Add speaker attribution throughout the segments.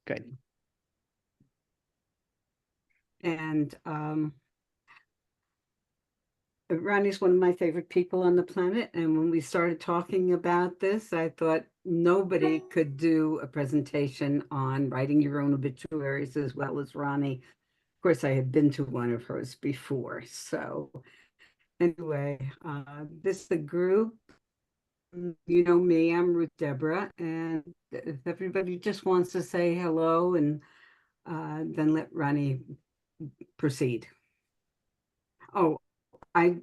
Speaker 1: Good. And Ronnie's one of my favorite people on the planet. And when we started talking about this, I thought nobody could do a presentation on writing your own obituaries as well as Ronnie. Of course, I had been to one of hers before. So anyway, this is the group. You know me, I'm Ruth Deborah. And if everybody just wants to say hello and then let Ronnie proceed. Oh, I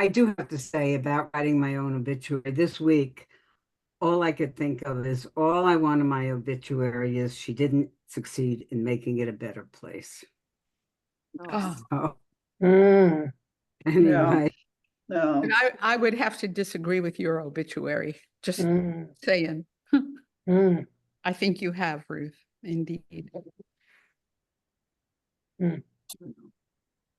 Speaker 1: do have to say about writing my own obituary this week, all I could think of is all I want in my obituary is she didn't succeed in making it a better place.
Speaker 2: Oh.
Speaker 1: So,
Speaker 3: Mm.
Speaker 1: anyway.
Speaker 2: No.
Speaker 4: And I would have to disagree with your obituary, just saying. I think you have, Ruth, indeed.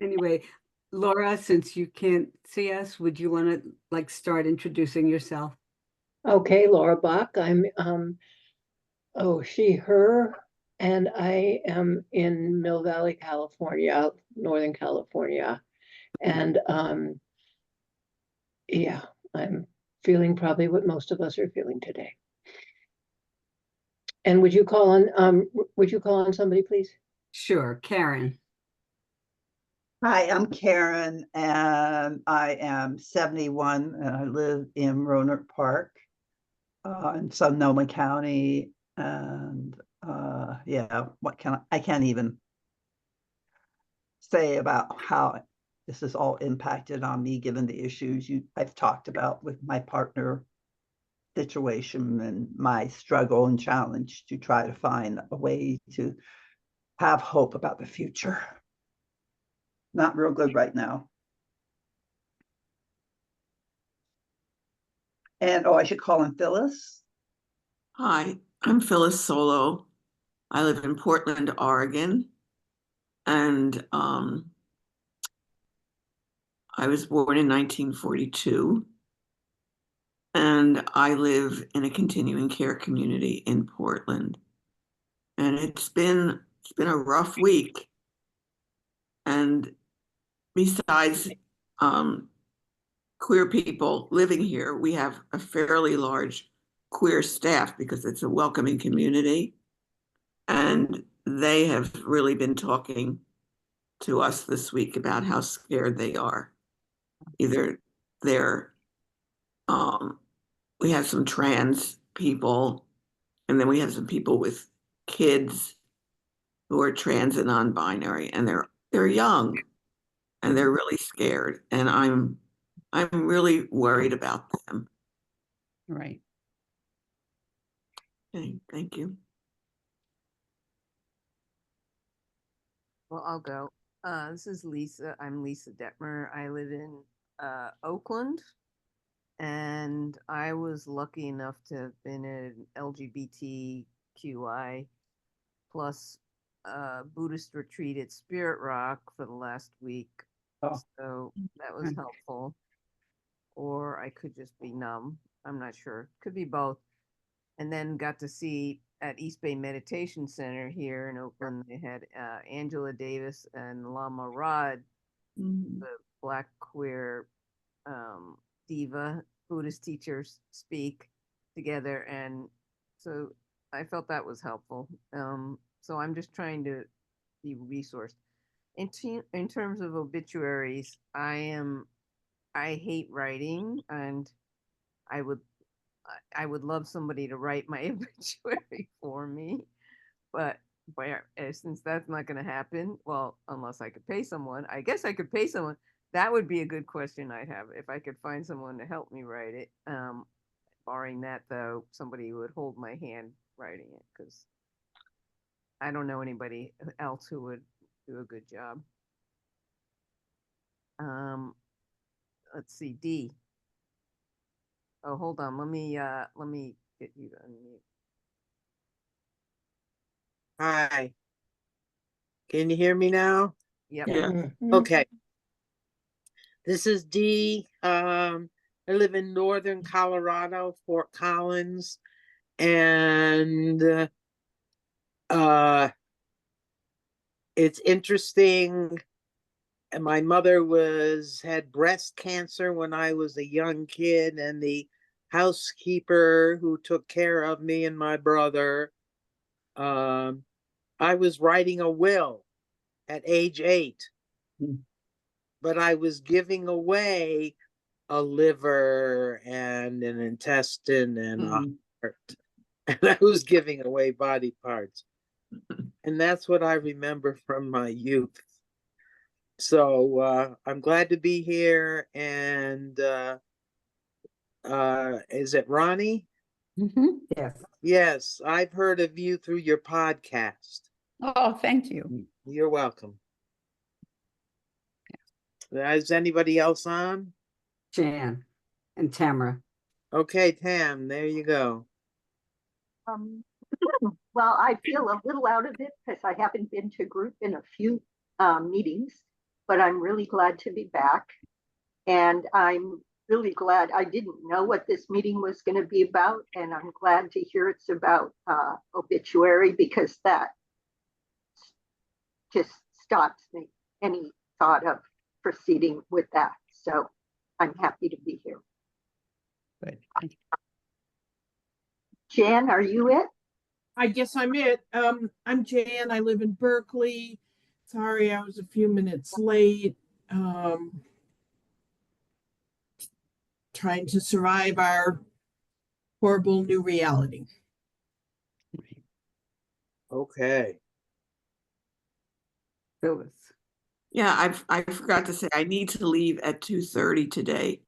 Speaker 1: Anyway, Laura, since you can't see us, would you want to like start introducing yourself?
Speaker 3: Okay, Laura Bach. I'm she, her, and I am in Mill Valley, California, Northern California. And yeah, I'm feeling probably what most of us are feeling today. And would you call on somebody, please?
Speaker 1: Sure, Karen.
Speaker 2: Hi, I'm Karen, and I am 71, and I live in Roanoke Park in Sonoma County. And yeah, I can't even say about how this has all impacted on me, given the issues I've talked about with my partner situation and my struggle and challenge to try to find a way to have hope about the future. Not real good right now. And I should call in Phyllis.
Speaker 5: Hi, I'm Phyllis Solo. I live in Portland, Oregon, and I was born in 1942, and I live in a continuing care community in Portland. And it's been a rough week. And besides queer people living here, we have a fairly large queer staff because it's a welcoming community. And they have really been talking to us this week about how scared they are. Either they're, we have some trans people, and then we have some people with kids who are trans and non-binary, and they're young and they're really scared. And I'm really worried about them.
Speaker 4: Right.
Speaker 5: Okay, thank you.
Speaker 6: Well, I'll go. This is Lisa. I'm Lisa Detmer. I live in Oakland, and I was lucky enough to have been an LGBTQI plus Buddhist retreat at Spirit Rock for the last week.
Speaker 2: Oh.
Speaker 6: So that was helpful. Or I could just be numb. I'm not sure. Could be both. And then got to see at East Bay Meditation Center here in Oakland, they had Angela Davis and Lama Rod, the Black queer diva Buddhist teachers, speak together. And so I felt that was helpful. So I'm just trying to be resourced. In terms of obituaries, I hate writing, and I would love somebody to write my obituary for me, but since that's not going to happen, well, unless I could pay someone, I guess I could pay someone. That would be a good question I'd have if I could find someone to help me write it. Barring that, though, somebody would hold my hand writing it, because I don't know anybody else who would do a good job. Let's see, D. Oh, hold on. Let me get you to unmute.
Speaker 7: Hi. Can you hear me now?
Speaker 6: Yep.
Speaker 5: Yeah.
Speaker 7: Okay. This is Dee. I live in northern Colorado, Fort Collins, And it's interesting. And my mother had breast cancer when I was a young kid, and the housekeeper who took care of me and my brother, I was writing a will at age 8, but I was giving away a liver and an intestine and a heart, and I was giving away body parts. And that's what I remember from my youth. So I'm glad to be here. And is it Ronni?
Speaker 1: Yes.
Speaker 7: Yes, I've heard of you through your podcast.
Speaker 4: Oh, thank you.
Speaker 7: You're welcome. Is anybody else on?
Speaker 1: Jan and Tamara.
Speaker 7: Okay, Tam, there you go.
Speaker 8: Well, I feel a little out of it because I haven't been to group in a few meetings, but I'm really glad to be back. And I'm really glad I didn't know what this meeting was going to be about. And I'm glad to hear it's about obituary, because that just stops me any thought of proceeding with that. So I'm happy to be here.
Speaker 4: Good.
Speaker 8: Jan, are you it?
Speaker 9: I guess I'm it. I'm Jan. I live in Berkeley. Sorry, I was a few minutes late. Trying to survive our horrible new reality.
Speaker 7: Okay.
Speaker 1: Phyllis.
Speaker 5: Yeah, I forgot to say I need to leave at 2:30 today.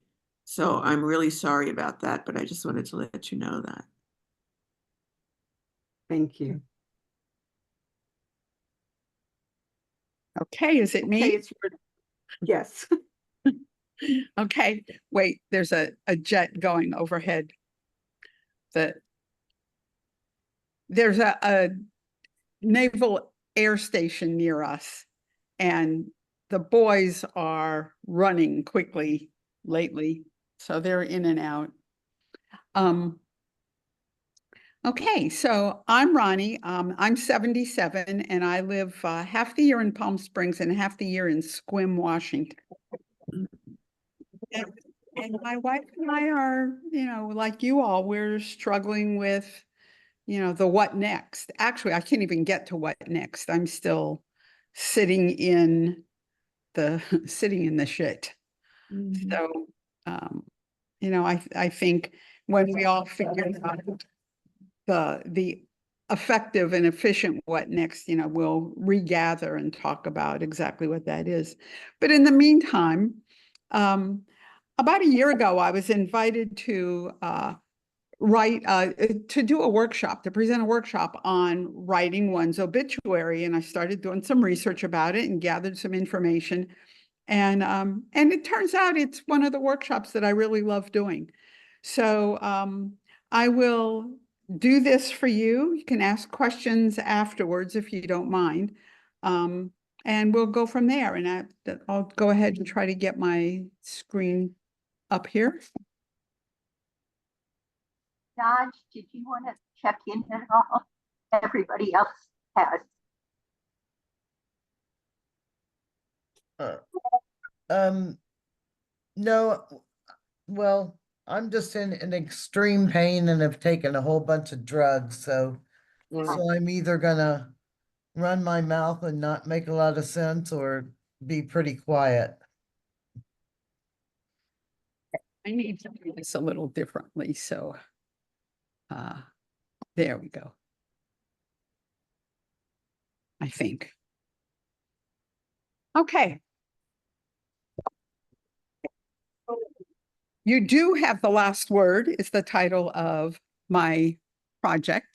Speaker 5: So I'm really sorry about that, but I just wanted to let you know that.
Speaker 1: Thank you.
Speaker 4: Okay, is it me?
Speaker 1: Yes.
Speaker 4: Okay, wait, there's a jet going overhead. There's a naval air station near us, and the boys are running quickly lately, so they're in and out. Okay, so I'm Ronni. I'm 77, and I live half the year in Palm Springs and half the year in Sequim, Washington. And my wife and I are, like you all, we're struggling with, the what next. Actually, I can't even get to what next. I'm still sitting in the shit. So, I think when we all figure out the effective and efficient what next, we'll regather and talk about exactly what that is. But in the meantime, about a year ago, I was invited to to do a workshop, to present a workshop on writing one's obituary. And I started doing some research about it and gathered some information. And it turns out it's one of the workshops that I really love doing. So I will do this for you. You can ask questions afterwards if you don't mind. And we'll go from there. And I'll go ahead and try to get my screen up here.
Speaker 8: Dodge, did you want to check in at all? Everybody else has.
Speaker 10: No, well, I'm just in extreme pain and have taken a whole bunch of drugs, so I'm either gonna run my mouth and not make a lot of sense or be pretty quiet.
Speaker 4: I need to do this a little differently, so there we go. I think. Okay. You do have the last word is the title of my project.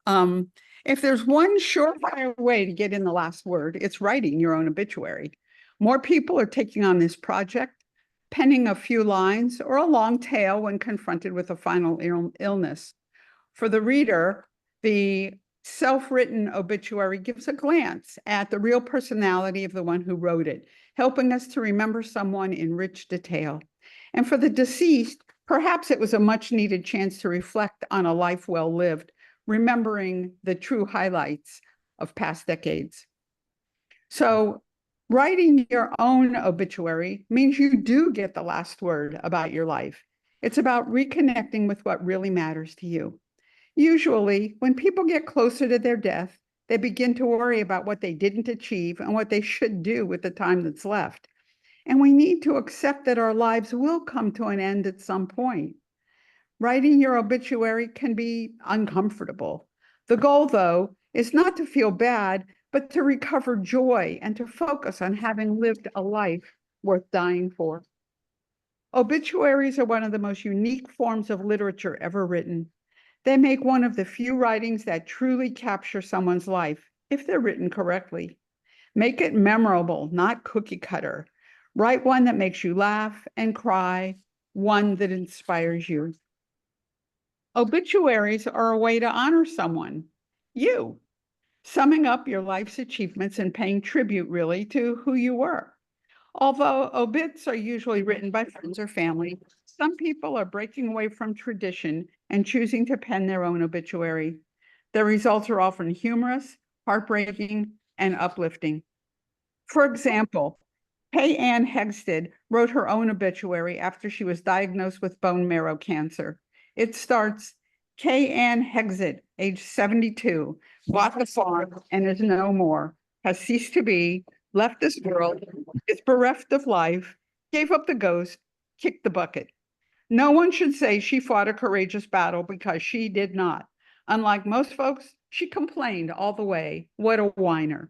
Speaker 4: If there's one surefire way to get in the last word, it's writing your own obituary. More people are taking on this project, penning a few lines or a long tale when confronted with a final illness. For the reader, the self-written obituary gives a glance at the real personality of the one who wrote it, helping us to remember someone in rich detail. And for the deceased, Perhaps it was a much needed chance to reflect on a life well lived, remembering the true highlights of past decades. So writing your own obituary means you do get the last word about your life. It's about reconnecting with what really matters to you. Usually, when people get closer to their death, they begin to worry about what they didn't achieve and what they should do with the time that's left. And we need to accept that our lives will come to an end at some point. Writing your obituary can be uncomfortable. The goal, though, is not to feel bad, but to recover joy and to focus on having lived a life worth dying for. Obituaries are one of the most unique forms of literature ever written. They make one of the few writings that truly capture someone's life, if they're written correctly. Make it memorable, not cookie cutter. Write one that makes you laugh and cry, one that inspires you. Obituaries are a way to honor someone, you, summing up your life's achievements and paying tribute, really, to who you were. Although obits are usually written by friends or family, some people are breaking away from tradition and choosing to pen their own obituary. The results are often humorous, heartbreaking, and uplifting. For example, Kay Ann Hegsted wrote her own obituary after she was diagnosed with bone marrow cancer. It starts, Kay Ann Hegsted, age 72, bought the farm and is no more, has ceased to be, left this world, is bereft of life, gave up the ghost, kicked the bucket. No one should say she fought a courageous battle because she did not. Unlike most folks, she complained all the way. What a whiner.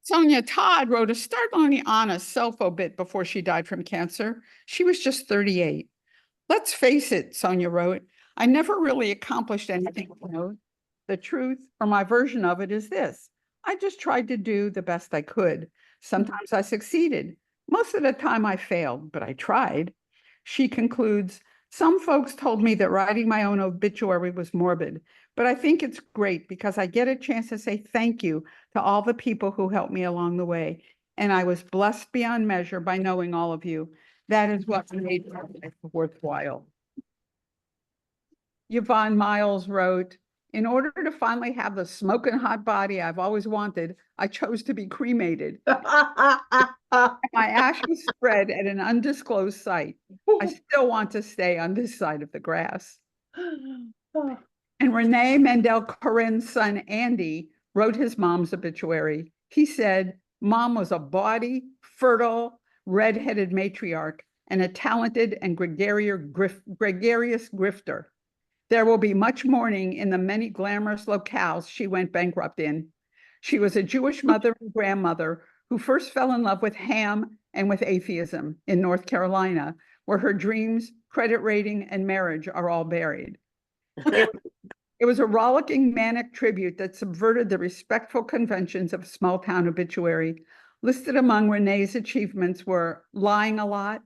Speaker 4: Sonia Todd wrote a startlingly honest self-obit before she died from cancer. She was just 38. Let's face it, Sonia wrote, I never really accomplished anything. The truth, or my version of it, is this. I just tried to do the best I could. Sometimes I succeeded. Most of the time I failed, but I tried. She concludes, some folks told me that writing my own obituary was morbid, but I think it's great because I get a chance to say thank you to all the people who helped me along the way. And I was blessed beyond measure by knowing all of you. That is what made my life worthwhile. Yvonne Miles wrote, in order to finally have the smoking hot body I've always wanted, I chose to be cremated. My ashes spread at an undisclosed site. I still want to stay on this side of the grass. And Renee Mendel Corinne's son, Andy, wrote his mom's obituary. He said, Mom was a bawdy, fertile, red-headed matriarch and a talented and gregarious grifter. There will be much mourning in the many glamorous locales she went bankrupt in. She was a Jewish mother and grandmother who first fell in love with ham and with atheism in North Carolina, where her dreams, credit rating, and marriage are all buried. It was a rollicking, manic tribute that subverted the respectful conventions of small-town obituary. Listed among Renee's achievements were lying a lot,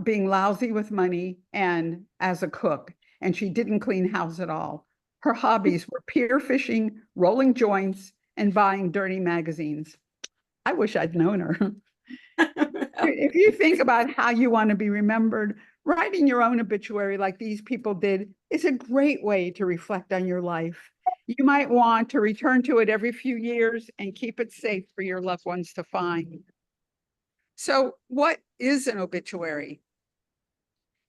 Speaker 4: being lousy with money, and as a cook. And she didn't clean house at all. Her hobbies were pier fishing, rolling joints, and buying dirty magazines. I wish I'd known her. If you think about how you want to be remembered, writing your own obituary like these people did is a great way to reflect on your life. You might want to return to it every few years and keep it safe for your loved ones to find. So what is an obituary?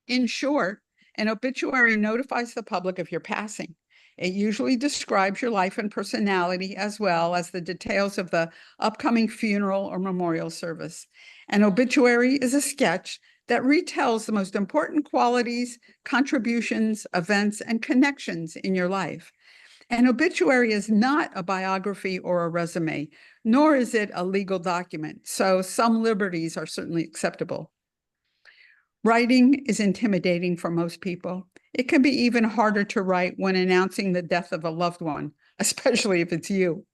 Speaker 4: In short, an obituary notifies the public of your passing. It usually describes your life and personality as well as the details of the upcoming funeral or memorial service. An obituary is a sketch that retells the most important qualities, contributions, events, and connections in your life. An obituary is not a biography or a resume, nor is it a legal document, so some liberties are certainly acceptable. Writing is intimidating for most people. It can be even harder to write when announcing the death of a loved one, especially if it's you.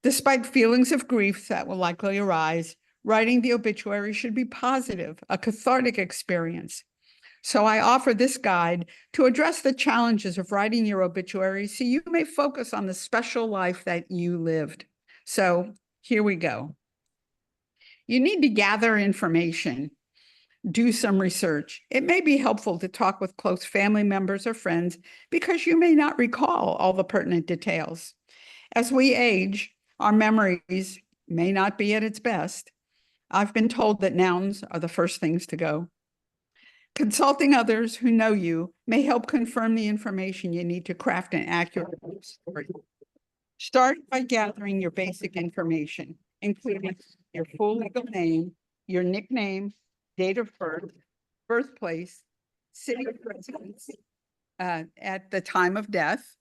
Speaker 4: Despite feelings of grief that will likely arise, writing the obituary should be positive, a cathartic experience. So I offer this guide to address the challenges of writing your obituary so you may focus on the special life that you lived. So here we go. You need to gather information. Do some research. It may be helpful to talk with close family members or friends because you may not recall all the pertinent details. As we age, our memories may not be at its best. I've been told that nouns are the first things to go. Consulting others who know you may help confirm the information you need to craft an accurate story. Start by gathering your basic information, including your full legal name, your nickname, date of birth, birthplace, city of residence at the time of death,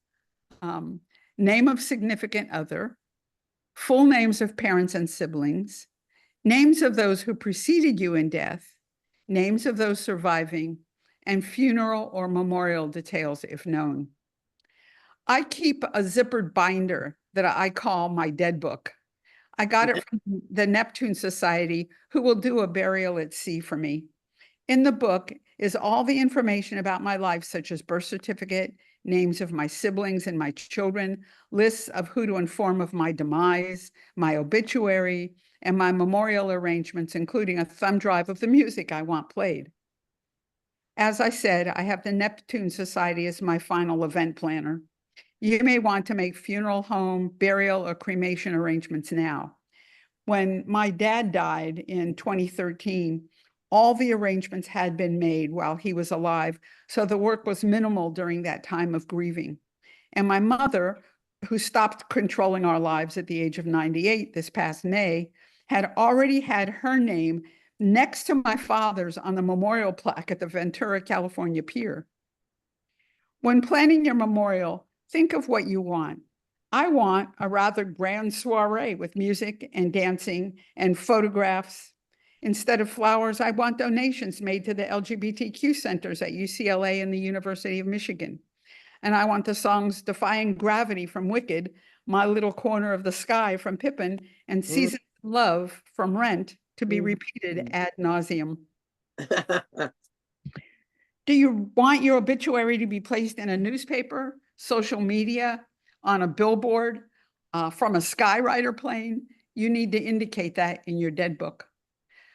Speaker 4: name of significant other, full names of parents and siblings, names of those who preceded you in death, names of those surviving, and funeral or memorial details if known. I keep a zippered binder that I call my dead book. I got it from the Neptune Society, who will do a burial at sea for me. In the book is all the information about my life, such as birth certificate, names of my siblings and my children, lists of who to inform of my demise, my obituary, and my memorial arrangements, including a thumb drive of the music I want played. As I said, I have the Neptune Society as my final event planner. You may want to make funeral home, burial, or cremation arrangements now. When my dad died in 2013, all the arrangements had been made while he was alive, so the work was minimal during that time of grieving. And my mother, who stopped controlling our lives at the age of 98 this past May, had already had her name next to my father's on the memorial plaque at the Ventura, California pier. When planning your memorial, think of what you want. I want a rather grand soiree with music and dancing and photographs. Instead of flowers, I want donations made to the LGBTQ centers at UCLA and the University of Michigan. And I want the songs Defying Gravity from Wicked, My Little Corner of the Sky from Pippin, and Season of Love from Rent to be repeated ad nauseum. Do you want your obituary to be placed in a newspaper, social media, on a billboard, from a skywriter plane? You need to indicate that in your dead book.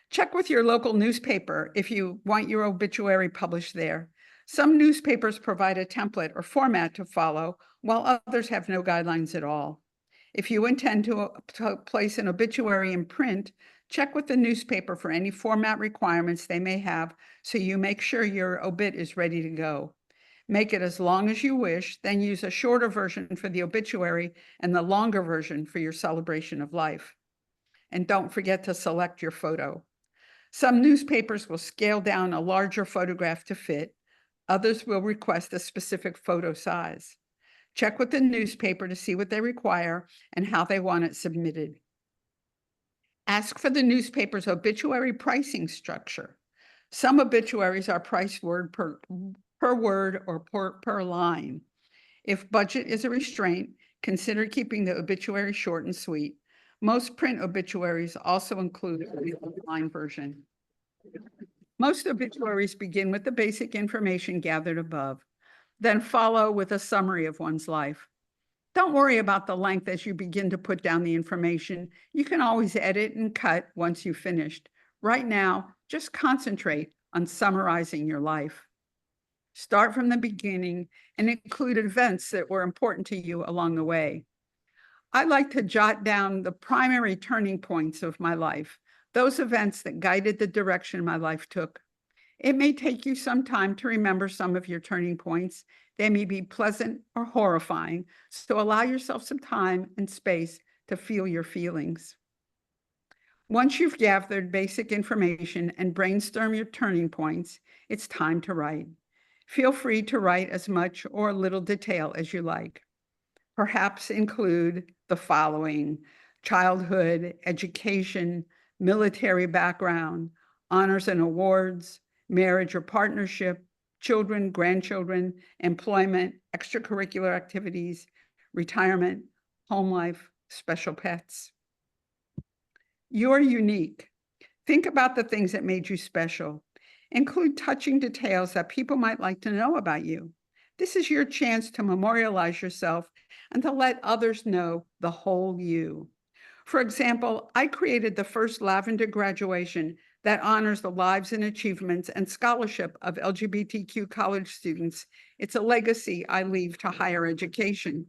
Speaker 4: Check with your local newspaper if you want your obituary published there. Some newspapers provide a template or format to follow, while others have no guidelines at all. If you intend to place an obituary in print, check with the newspaper for any format requirements they may have so you make sure your obit is ready to go. Make it as long as you wish, then use a shorter version for the obituary and the longer version for your celebration of life. And don't forget to select your photo. Some newspapers will scale down a larger photograph to fit. Others will request a specific photo size. Check with the newspaper to see what they require and how they want it submitted. Ask for the newspaper's obituary pricing structure. Some obituaries are priced word per word or per line. If budget is a restraint, consider keeping the obituary short and sweet. Most print obituaries also include a online version. Most obituaries begin with the basic information gathered above, then follow with a summary of one's life. Don't worry about the length as you begin to put down the information. You can always edit and cut once you've finished. Right now, just concentrate on summarizing your life. Start from the beginning and include events that were important to you along the way. I like to jot down the primary turning points of my life, those events that guided the direction my life took. It may take you some time to remember some of your turning points. They may be pleasant or horrifying, so allow yourself some time and space to feel your feelings. Once you've gathered basic information and brainstorm your turning points, it's time to write. Feel free to write as much or little detail as you like. Perhaps include the following: childhood, education, military background, honors and awards, marriage or partnership, children, grandchildren, employment, extracurricular activities, retirement, home life, special pets. You're unique. Think about the things that made you special. Include touching details that people might like to know about you. This is your chance to memorialize yourself and to let others know the whole you. For example, I created the first lavender graduation that honors the lives and achievements and scholarship of LGBTQ college students. It's a legacy I leave to higher education.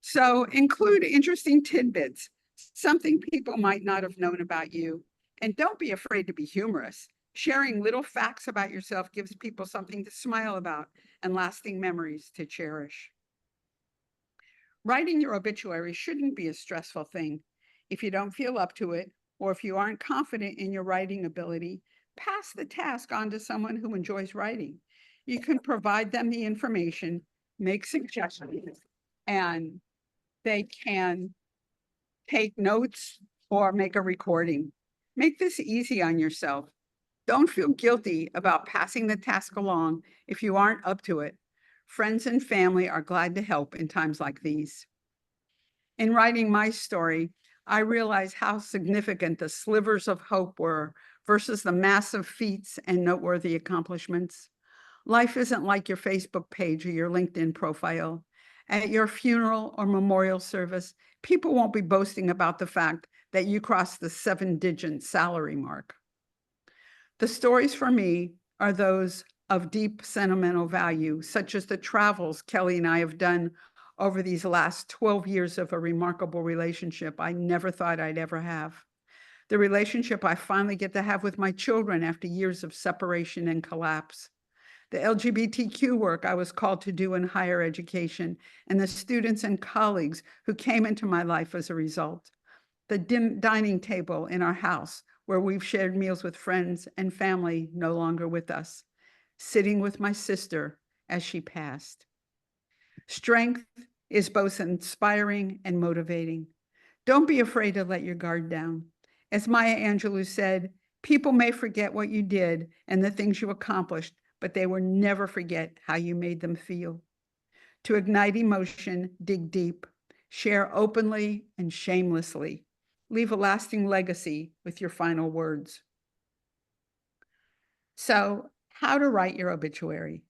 Speaker 4: So include interesting tidbits, something people might not have known about you. And don't be afraid to be humorous. Sharing little facts about yourself gives people something to smile about and lasting memories to cherish. Writing your obituary shouldn't be a stressful thing. If you don't feel up to it, or if you aren't confident in your writing ability, pass the task on to someone who enjoys writing. You can provide them the information, make suggestions, and they can take notes or make a recording. Make this easy on yourself. Don't feel guilty about passing the task along if you aren't up to it. Friends and family are glad to help in times like these. In writing my story, I realized how significant the slivers of hope were versus the massive feats and noteworthy accomplishments. Life isn't like your Facebook page or your LinkedIn profile. At your funeral or memorial service, people won't be boasting about the fact that you crossed the 7-digit salary mark. The stories for me are those of deep sentimental value, such as the travels Kelly and I have done over these last 12 years of a remarkable relationship I never thought I'd ever have. The relationship I finally get to have with my children after years of separation and collapse. The LGBTQ work I was called to do in higher education, and the students and colleagues who came into my life as a result. The dining table in our house, where we've shared meals with friends and family no longer with us. Sitting with my sister as she passed. Strength is both inspiring and motivating. Don't be afraid to let your guard down. As Maya Angelou said, people may forget what you did and the things you accomplished, but they will never forget how you made them feel. To ignite emotion, dig deep, share openly and shamelessly. Leave a lasting legacy with your final words. So, how to write your obituary?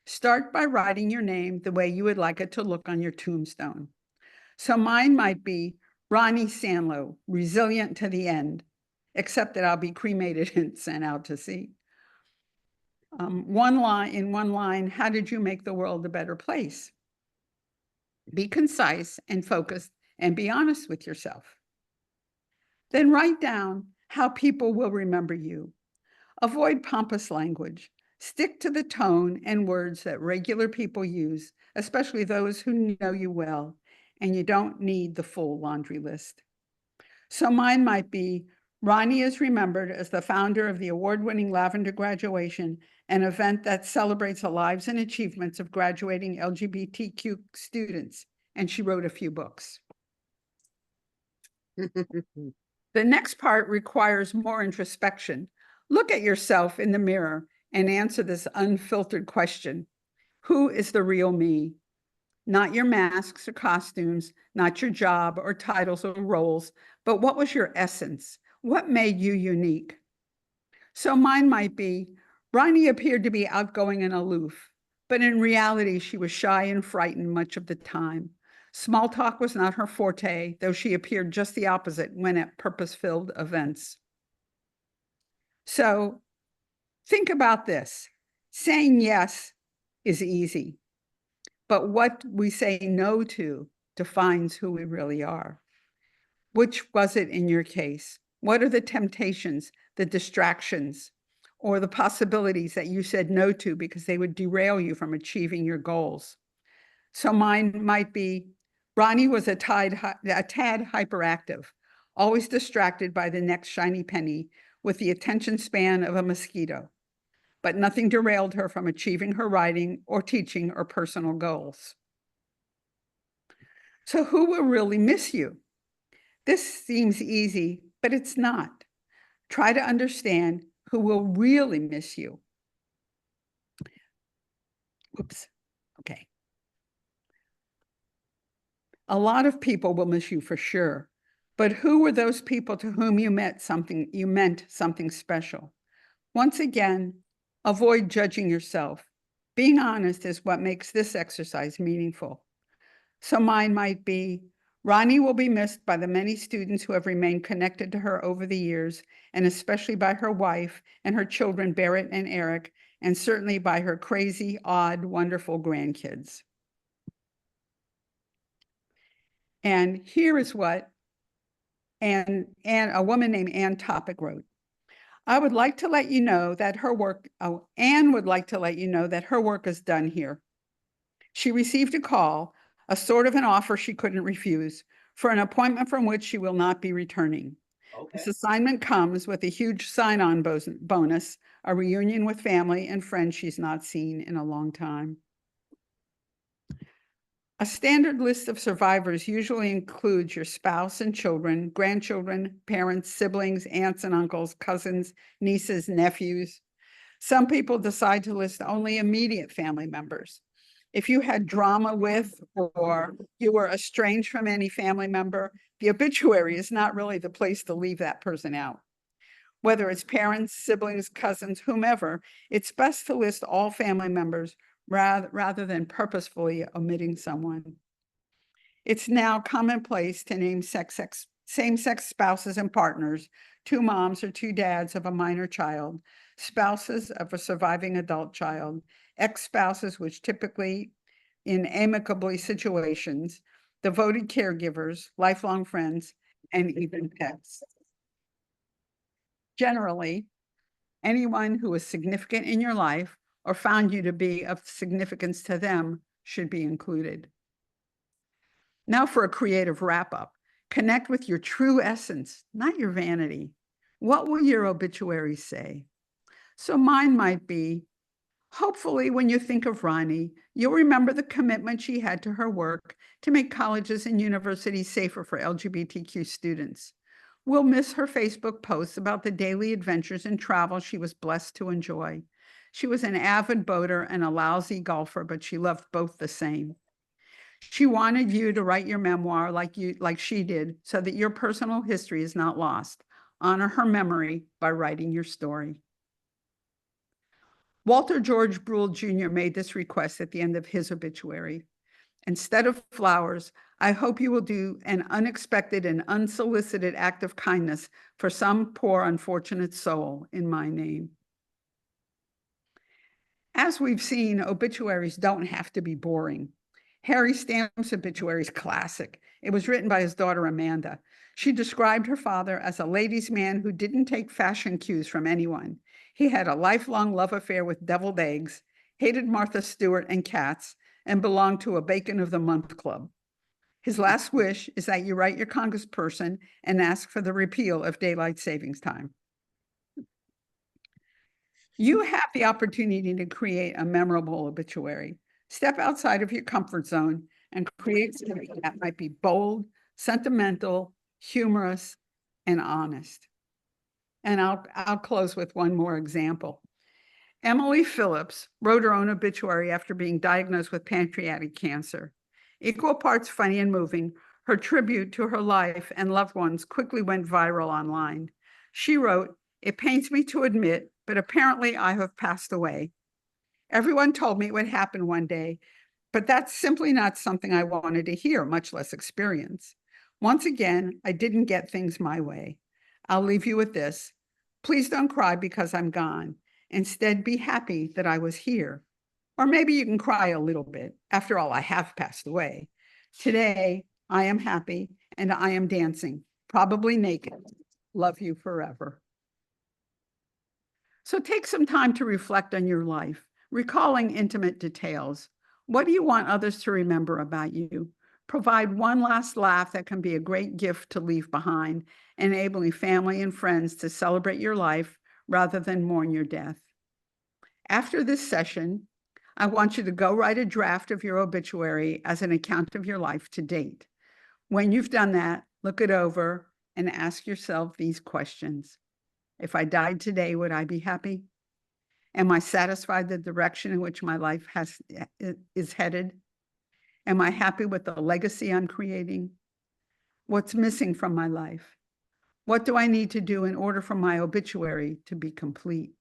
Speaker 4: Start by writing your name the way you would like it to look on your tombstone. So mine might be Ronni Sanlo, resilient to the end, except that I'll be cremated and sent out to sea. One line, how did you make the world a better place? Be concise and focused and be honest with yourself. Then write down how people will remember you. Avoid pompous language. Stick to the tone and words that regular people use, especially those who know you well, and you don't need the full laundry list. So mine might be, Ronni is remembered as the founder of the award-winning Lavender Graduation, an event that celebrates the lives and achievements of graduating LGBTQ students, and she wrote a few books. The next part requires more introspection. Look at yourself in the mirror and answer this unfiltered question. Who is the real me? Not your masks or costumes, not your job or titles or roles, but what was your essence? What made you unique? So mine might be, Ronni appeared to be outgoing and aloof, but in reality, she was shy and frightened much of the time. Small talk was not her forte, though she appeared just the opposite when at purpose-filled events. So think about this. Saying yes is easy, but what we say no to defines who we really are. Which was it in your case? What are the temptations, the distractions, or the possibilities that you said no to because they would derail you from achieving your goals? So mine might be, Ronni was a tad hyperactive, always distracted by the next shiny penny with the attention span of a mosquito, but nothing derailed her from achieving her writing or teaching or personal goals. So who will really miss you? This seems easy, but it's not. Try to understand who will really miss you. Oops, okay. A lot of people will miss you for sure, but who were those people to whom you meant something special? Once again, avoid judging yourself. Being honest is what makes this exercise meaningful. So mine might be, Ronni will be missed by the many students who have remained connected to her over the years, and especially by her wife and her children, Barrett and Eric, and certainly by her crazy, odd, wonderful grandkids. And here is what a woman named Ann Topic wrote. I would like to let you know that her work, Anne would like to let you know that her work is done here. She received a call, a sort of an offer she couldn't refuse, for an appointment from which she will not be returning. This assignment comes with a huge sign-on bonus, a reunion with family and friends she's not seen in a long time. A standard list of survivors usually includes your spouse and children, grandchildren, parents, siblings, aunts and uncles, cousins, nieces, nephews. Some people decide to list only immediate family members. If you had drama with or you were estranged from any family member, the obituary is not really the place to leave that person out. Whether it's parents, siblings, cousins, whomever, it's best to list all family members rather than purposefully omitting someone. It's now commonplace to name same-sex spouses and partners, 2 moms or 2 dads of a minor child, spouses of a surviving adult child, ex-spouses, which typically in amicably situations, devoted caregivers, lifelong friends, and even pets. Generally, anyone who is significant in your life or found you to be of significance to them should be included. Now for a creative wrap-up. Connect with your true essence, not your vanity. What will your obituary say? So mine might be, hopefully when you think of Ronni, you'll remember the commitment she had to her work to make colleges and universities safer for LGBTQ students. We'll miss her Facebook posts about the daily adventures and travel she was blessed to enjoy. She was an avid boater and a lousy golfer, but she loved both the same. She wanted you to write your memoir like she did, so that your personal history is not lost. Honor her memory by writing your story. Walter George Brule Jr. made this request at the end of his obituary. Instead of flowers, I hope you will do an unexpected and unsolicited act of kindness for some poor, unfortunate soul in my name. As we've seen, obituaries don't have to be boring. Harry Stamp's obituary is classic. It was written by his daughter, Amanda. She described her father as a ladies' man who didn't take fashion cues from anyone. He had a lifelong love affair with deviled eggs, hated Martha Stewart and cats, and belonged to a Bacon of the Month club. His last wish is that you write your congressperson and ask for the repeal of daylight savings time. You have the opportunity to create a memorable obituary. Step outside of your comfort zone and create something that might be bold, sentimental, humorous, and honest. And I'll close with one more example. Emily Phillips wrote her own obituary after being diagnosed with pancreatic cancer. Equal parts funny and moving, her tribute to her life and loved ones quickly went viral online. She wrote, "It pains me to admit, but apparently I have passed away. Everyone told me it would happen one day, but that's simply not something I wanted to hear, much less experience. Once again, I didn't get things my way. I'll leave you with this. Please don't cry because I'm gone. Instead, be happy that I was here. Or maybe you can cry a little bit. After all, I have passed away. Today, I am happy and I am dancing, probably naked. Love you forever." So take some time to reflect on your life, recalling intimate details. What do you want others to remember about you? Provide one last laugh that can be a great gift to leave behind, enabling family and friends to celebrate your life rather than mourn your death. After this session, I want you to go write a draft of your obituary as an account of your life to date. When you've done that, look it over and ask yourself these questions. If I died today, would I be happy? Am I satisfied with the direction in which my life is headed? Am I happy with the legacy I'm creating? What's missing from my life? What do I need to do in order for my obituary to be complete?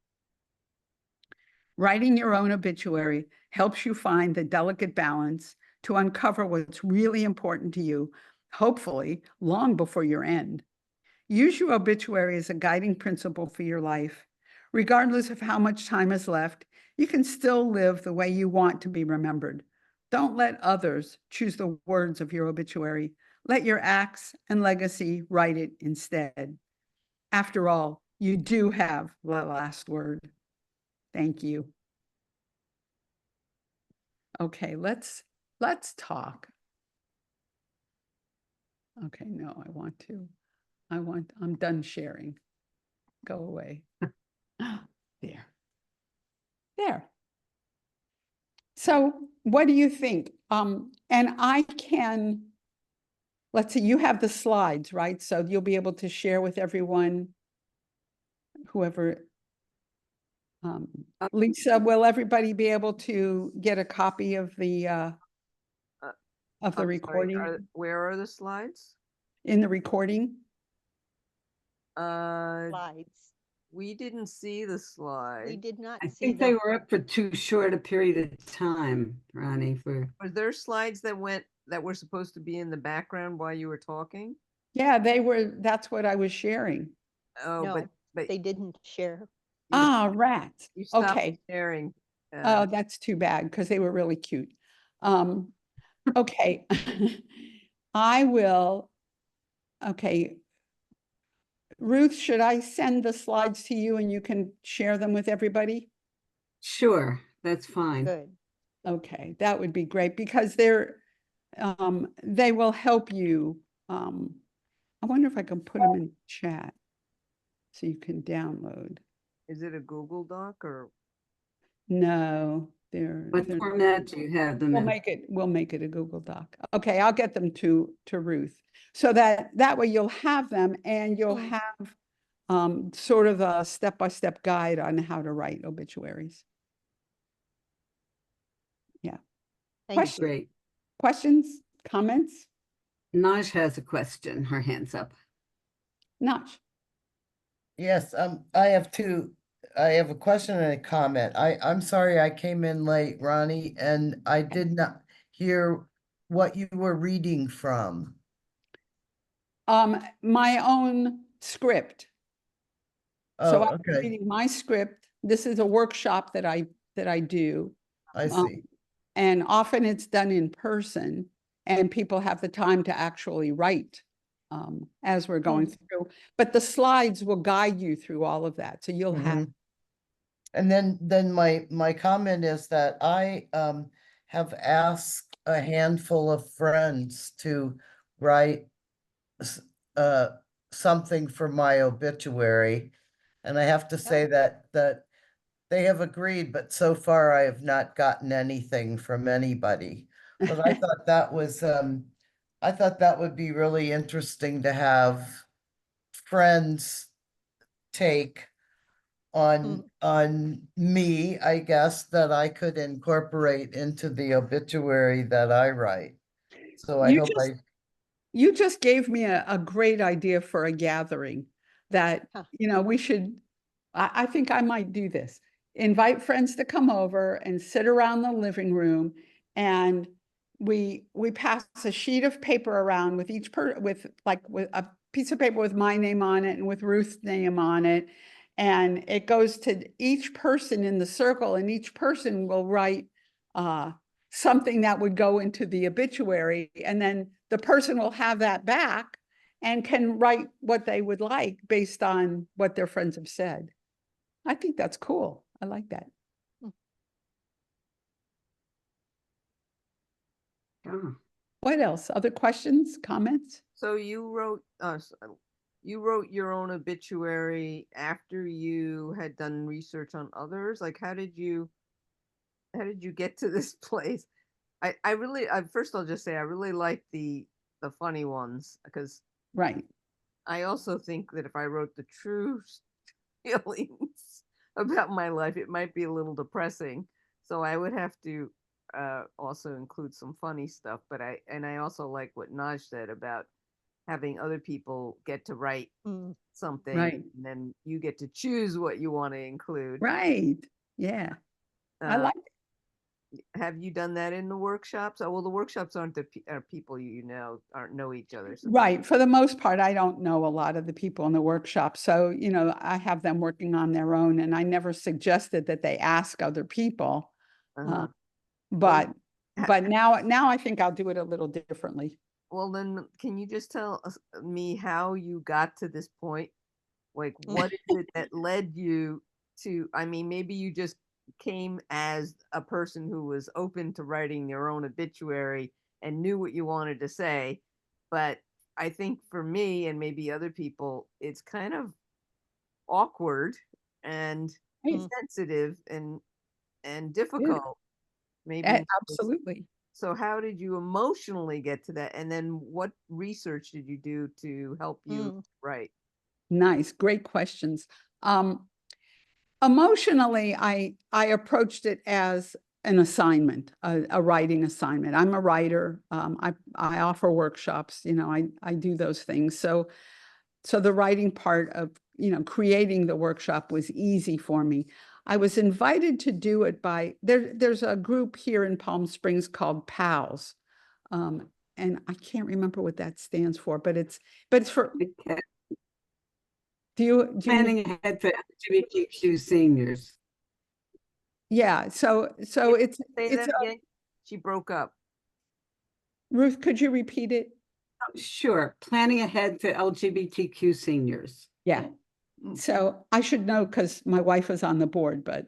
Speaker 4: Writing your own obituary helps you find the delicate balance to uncover what's really important to you hopefully long before your end. Use your obituary as a guiding principle for your life. Regardless of how much time is left, you can still live the way you want to be remembered. Don't let others choose the words of your obituary. Let your acts and legacy write it instead. After all, you do have the last word. Thank you. Okay, let's talk. Okay, no, I'm done sharing. Go away. There. So what do you think? And I can, let's see, you have the slides, right? So you'll be able to share with everyone, whoever. Lisa, will everybody be able to get a copy of the
Speaker 6: I'm sorry,
Speaker 4: recording
Speaker 6: where are the slides?
Speaker 4: in the recording?
Speaker 8: Slides.
Speaker 6: We didn't see the slides.
Speaker 8: We did not
Speaker 1: I
Speaker 8: see
Speaker 1: think they
Speaker 8: them.
Speaker 1: were up for too short a period of time, Ronnie, for,
Speaker 6: Were there slides that were supposed to be in the background while you were talking?
Speaker 4: Yeah, that's what I was sharing.
Speaker 6: Oh,
Speaker 8: No,
Speaker 6: but
Speaker 8: they didn't share.
Speaker 6: you,
Speaker 4: Rats.
Speaker 6: you stopped
Speaker 4: Okay.
Speaker 6: sharing.
Speaker 4: Oh, that's too bad because they were really cute. Okay. I will. Okay. Ruth, should I send the slides to you and you can share them with everybody?
Speaker 1: sure, that's fine.
Speaker 8: Good.
Speaker 4: Okay, that would be great because they will help you. I wonder if I can put them in chat so you can download.
Speaker 6: Is it a Google Doc or?
Speaker 4: No,
Speaker 1: What
Speaker 4: they're
Speaker 1: format do you have them
Speaker 4: we'll
Speaker 1: in?
Speaker 4: make it a Google Doc. Okay, I'll get them to Ruth so that way you'll have them and you'll have sort of a step-by-step guide on how to write obituaries. Yeah.
Speaker 8: Thank you.
Speaker 1: Great.
Speaker 4: Questions, comments?
Speaker 1: Naj has a question, her hand's up.
Speaker 4: Notch.
Speaker 10: Yes, I have a question and a comment. I'm sorry I came in late, Ronnie, and I did not hear what you were reading from.
Speaker 4: My own script. So
Speaker 10: Oh,
Speaker 4: I'm
Speaker 10: okay,
Speaker 4: reading my script. This is a workshop that I do.
Speaker 10: I see.
Speaker 4: And often it's done in person and people have the time to actually write as we're going through. But the slides will guide you through all of that. So you'll have.
Speaker 10: And then my comment is that I have asked a handful of friends to write something for my obituary. And I have to say that they have agreed, but so far I have not gotten anything from anybody. But I thought that was I thought that would be really interesting to have friends take on me, I guess, that I could incorporate into the obituary that I write. So I hope
Speaker 4: You just gave me a great idea for a gathering that, we should, I think I might do this. Invite friends to come over and sit around the living room and we pass a sheet of paper around with with a piece of paper with my name on it and with Ruth's name on it. And it goes to each person in the circle and each person will write something that would go into the obituary. And then the person will have that back and can write what they would like based on what their friends have said. I think that's cool. I like that.
Speaker 1: Oh.
Speaker 4: What else? Other questions, comments?
Speaker 6: So you wrote your own obituary after you had done research on others? Like how did you get to this place? I really, first I'll just say I really like the funny ones because
Speaker 4: right.
Speaker 6: I also think that if I wrote the true feelings about my life, it might be a little depressing. So I would have to also include some funny stuff. But I also like what Naj said about having other people get to write something,
Speaker 4: right,
Speaker 6: and then you get to choose what you want to include.
Speaker 4: Right. Yeah. I like it.
Speaker 6: have you done that in the workshops? Oh, well, the workshops aren't are people aren't know each other. So
Speaker 4: Right. For the most part, I don't know a lot of the people in the workshop. So, I have them working on their own, and I never suggested that they ask other people.
Speaker 6: uh-huh.
Speaker 4: But
Speaker 6: ha-
Speaker 4: but now I think I'll do it a little differently.
Speaker 6: Well, then, can you just tell me how you got to this point? Like, what is it that led you to, I mean, maybe you just came as a person who was open to writing your own obituary and knew what you wanted to say. But I think for me and maybe other people, it's kind of awkward and sensitive and difficult. Maybe.
Speaker 4: Absolutely.
Speaker 6: So how did you emotionally get to that? And then what research did you do to help you write?
Speaker 4: Nice. Great questions. Emotionally, I approached it as an assignment, a writing assignment. I'm a writer. I offer workshops, I do those things. So the writing part of, creating the workshop was easy for me. I was invited to do it by, there's a group here in Palm Springs called PALS. And I can't remember what that stands for, but it's for,
Speaker 1: Okay.
Speaker 4: do you?
Speaker 1: Planning ahead for LGBTQ seniors.
Speaker 4: Yeah, so it's
Speaker 6: Say that again. She broke up.
Speaker 4: Ruth, could you repeat it?
Speaker 1: Sure, planning ahead for LGBTQ seniors.
Speaker 4: Yeah. So I should know because my wife was on the board, but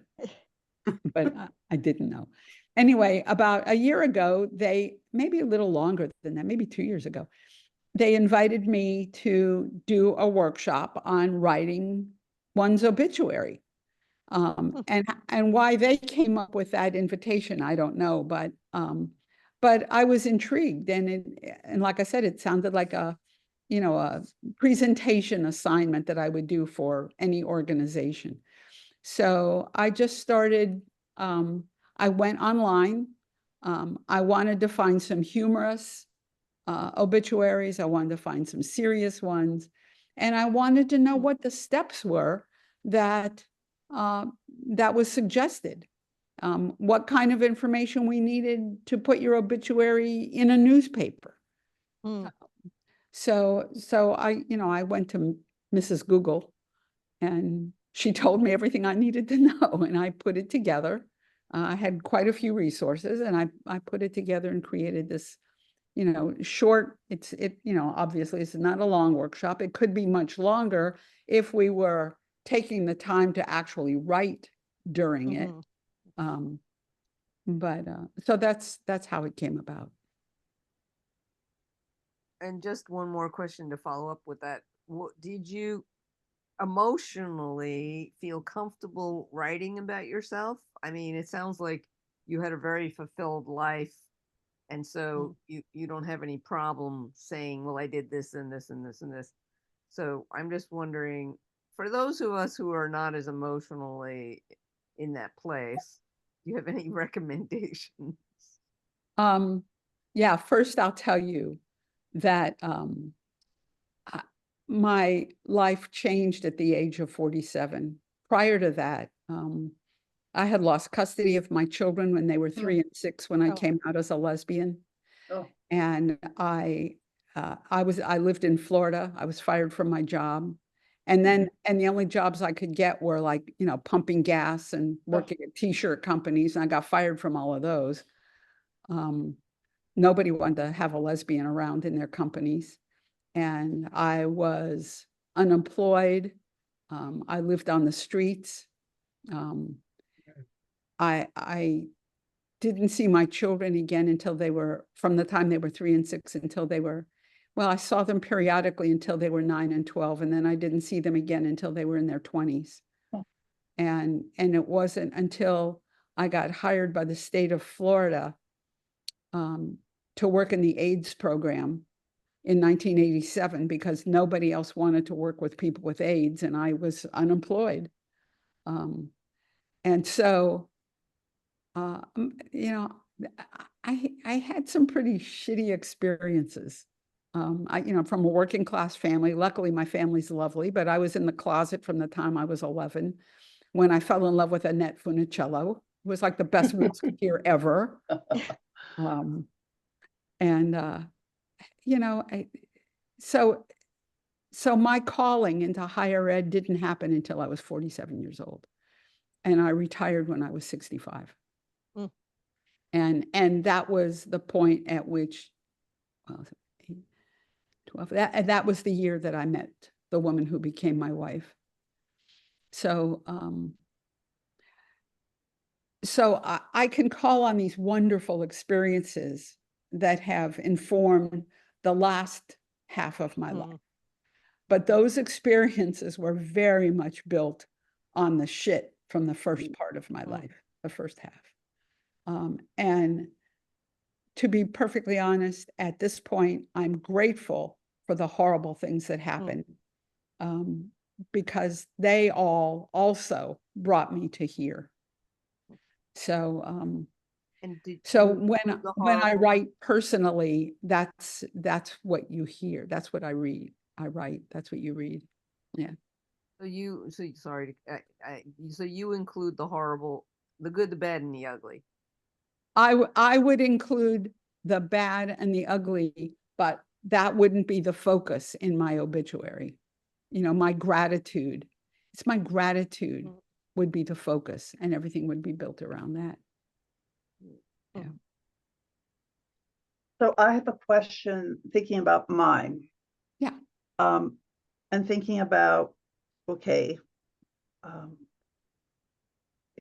Speaker 4: I didn't know. Anyway, about a year ago, maybe a little longer than that, maybe 2 years ago, they invited me to do a workshop on writing one's obituary. And why they came up with that invitation, I don't know, but I was intrigued, and like I said, it sounded like a presentation assignment that I would do for any organization. So I just started. I went online. I wanted to find some humorous obituaries. I wanted to find some serious ones, and I wanted to know what the steps were that that was suggested. What kind of information we needed to put your obituary in a newspaper. So I went to Mrs. Google, and she told me everything I needed to know, and I put it together. I had quite a few resources, and I put it together and created this, short. Obviously it's not a long workshop. It could be much longer if we were taking the time to actually write during it. So that's how it came about.
Speaker 6: And just one more question to follow up with that. Did you emotionally feel comfortable writing about yourself? I mean, it sounds like you had a very fulfilled life, and so you don't have any problem saying, well, I did this and this and this and this. So I'm just wondering, for those of us who are not as emotionally in that place, do you have any recommendations?
Speaker 4: Yeah, first I'll tell you that my life changed at the age of 47. Prior to that, I had lost custody of my children when they were 3 and 6 when I came out as a lesbian. And I lived in Florida. I was fired from my job. And the only jobs I could get were like, pumping gas and working at t-shirt companies. And I got fired from all of those. Nobody wanted to have a lesbian around in their companies. And I was unemployed. I lived on the streets. I didn't see my children again until from the time they were 3 and 6 until I saw them periodically until they were 9 and 12. And then I didn't see them again until they were in their 20s. And it wasn't until I got hired by the state of Florida to work in the AIDS program in 1987, because nobody else wanted to work with people with AIDS, and I was unemployed. And so, I had some pretty shitty experiences. From a working class family. Luckily, my family's lovely, but I was in the closet from the time I was 11 when I fell in love with Annette Funicello. was like the best musketeer ever. And you know, so my calling into higher ed didn't happen until I was 47 years old, and I retired when I was 65.
Speaker 6: Mm.
Speaker 4: And that was the point at which, well, 12, that was the year that I met the woman who became my wife. So I can call on these wonderful experiences that have informed the last half of my life. But those experiences were very much built on the shit from the first part of my life, the first half. And to be perfectly honest, at this point, I'm grateful for the horrible things that happened, because they all also brought me to here. So,
Speaker 6: And
Speaker 4: so
Speaker 6: you
Speaker 4: when
Speaker 6: include the
Speaker 4: I
Speaker 6: horrible-
Speaker 4: write personally, that's what you hear. That's what I read. I write. That's what you read. Yeah.
Speaker 6: So sorry, so you include the horrible, the good, the bad, and the ugly.
Speaker 4: I would include the bad and the ugly, but that wouldn't be the focus in my obituary. You know, my gratitude. It's my gratitude would be the focus, and everything would be built around that. Yeah.
Speaker 2: So I have a question thinking about mine.
Speaker 4: Yeah.
Speaker 2: And thinking about, okay,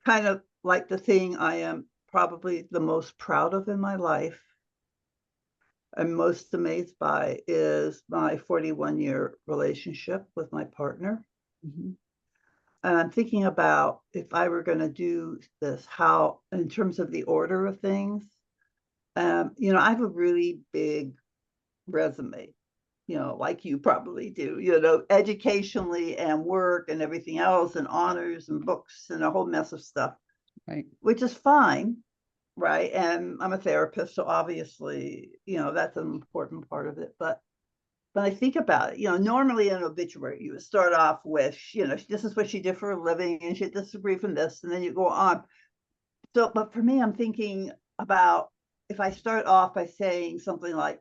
Speaker 2: kind of like the thing I am probably the most proud of in my life and most amazed by is my 41-year relationship with my partner.
Speaker 4: Mhm.
Speaker 2: And I'm thinking about if I were going to do this, how, in terms of the order of things, you know, I have a really big resume, you know, like you probably do, you know, educationally and work and everything else, and honors and books and a whole mess of stuff.
Speaker 4: Right.
Speaker 2: Which is fine, right? And I'm a therapist, so obviously, you know, that's an important part of it. But when I think about it, you know, normally in an obituary, you would start off with, you know, this is what she did for a living and she disagreed from this, and then you go on. So, but for me, I'm thinking about if I start off by saying something like,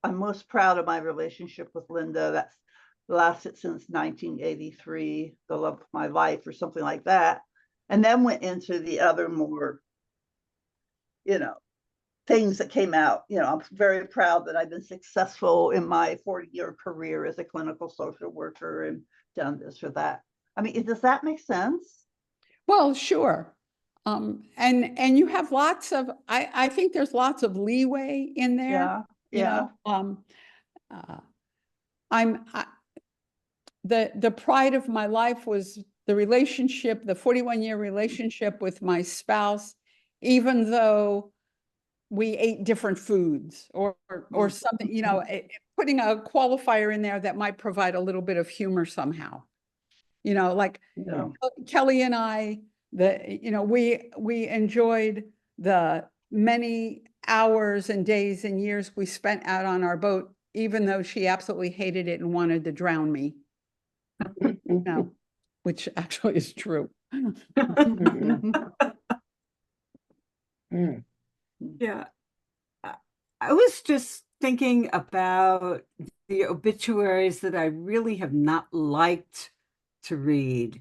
Speaker 2: I'm most proud of my relationship with Linda. That's lasted since 1983, the love of my life, or something like that. And then went into the other more, you know, things that came out. You know, I'm very proud that I've been successful in my 40-year career as a clinical social worker and done this or that. I mean, does that make sense?
Speaker 4: Well, sure. And you have lots of, I think there's lots of leeway in there.
Speaker 2: Yeah,
Speaker 4: You
Speaker 2: yeah.
Speaker 4: know, the pride of my life was the relationship, the 41-year relationship with my spouse, even though we ate different foods or something, you know, putting a qualifier in there that might provide a little bit of humor somehow. You know, like
Speaker 2: Yeah.
Speaker 4: Kelly and I, you know, we enjoyed the many hours and days and years we spent out on our boat, even though she absolutely hated it and wanted to drown me. No, which actually is true.
Speaker 1: Yeah. I was just thinking about the obituaries that I really have not liked to read.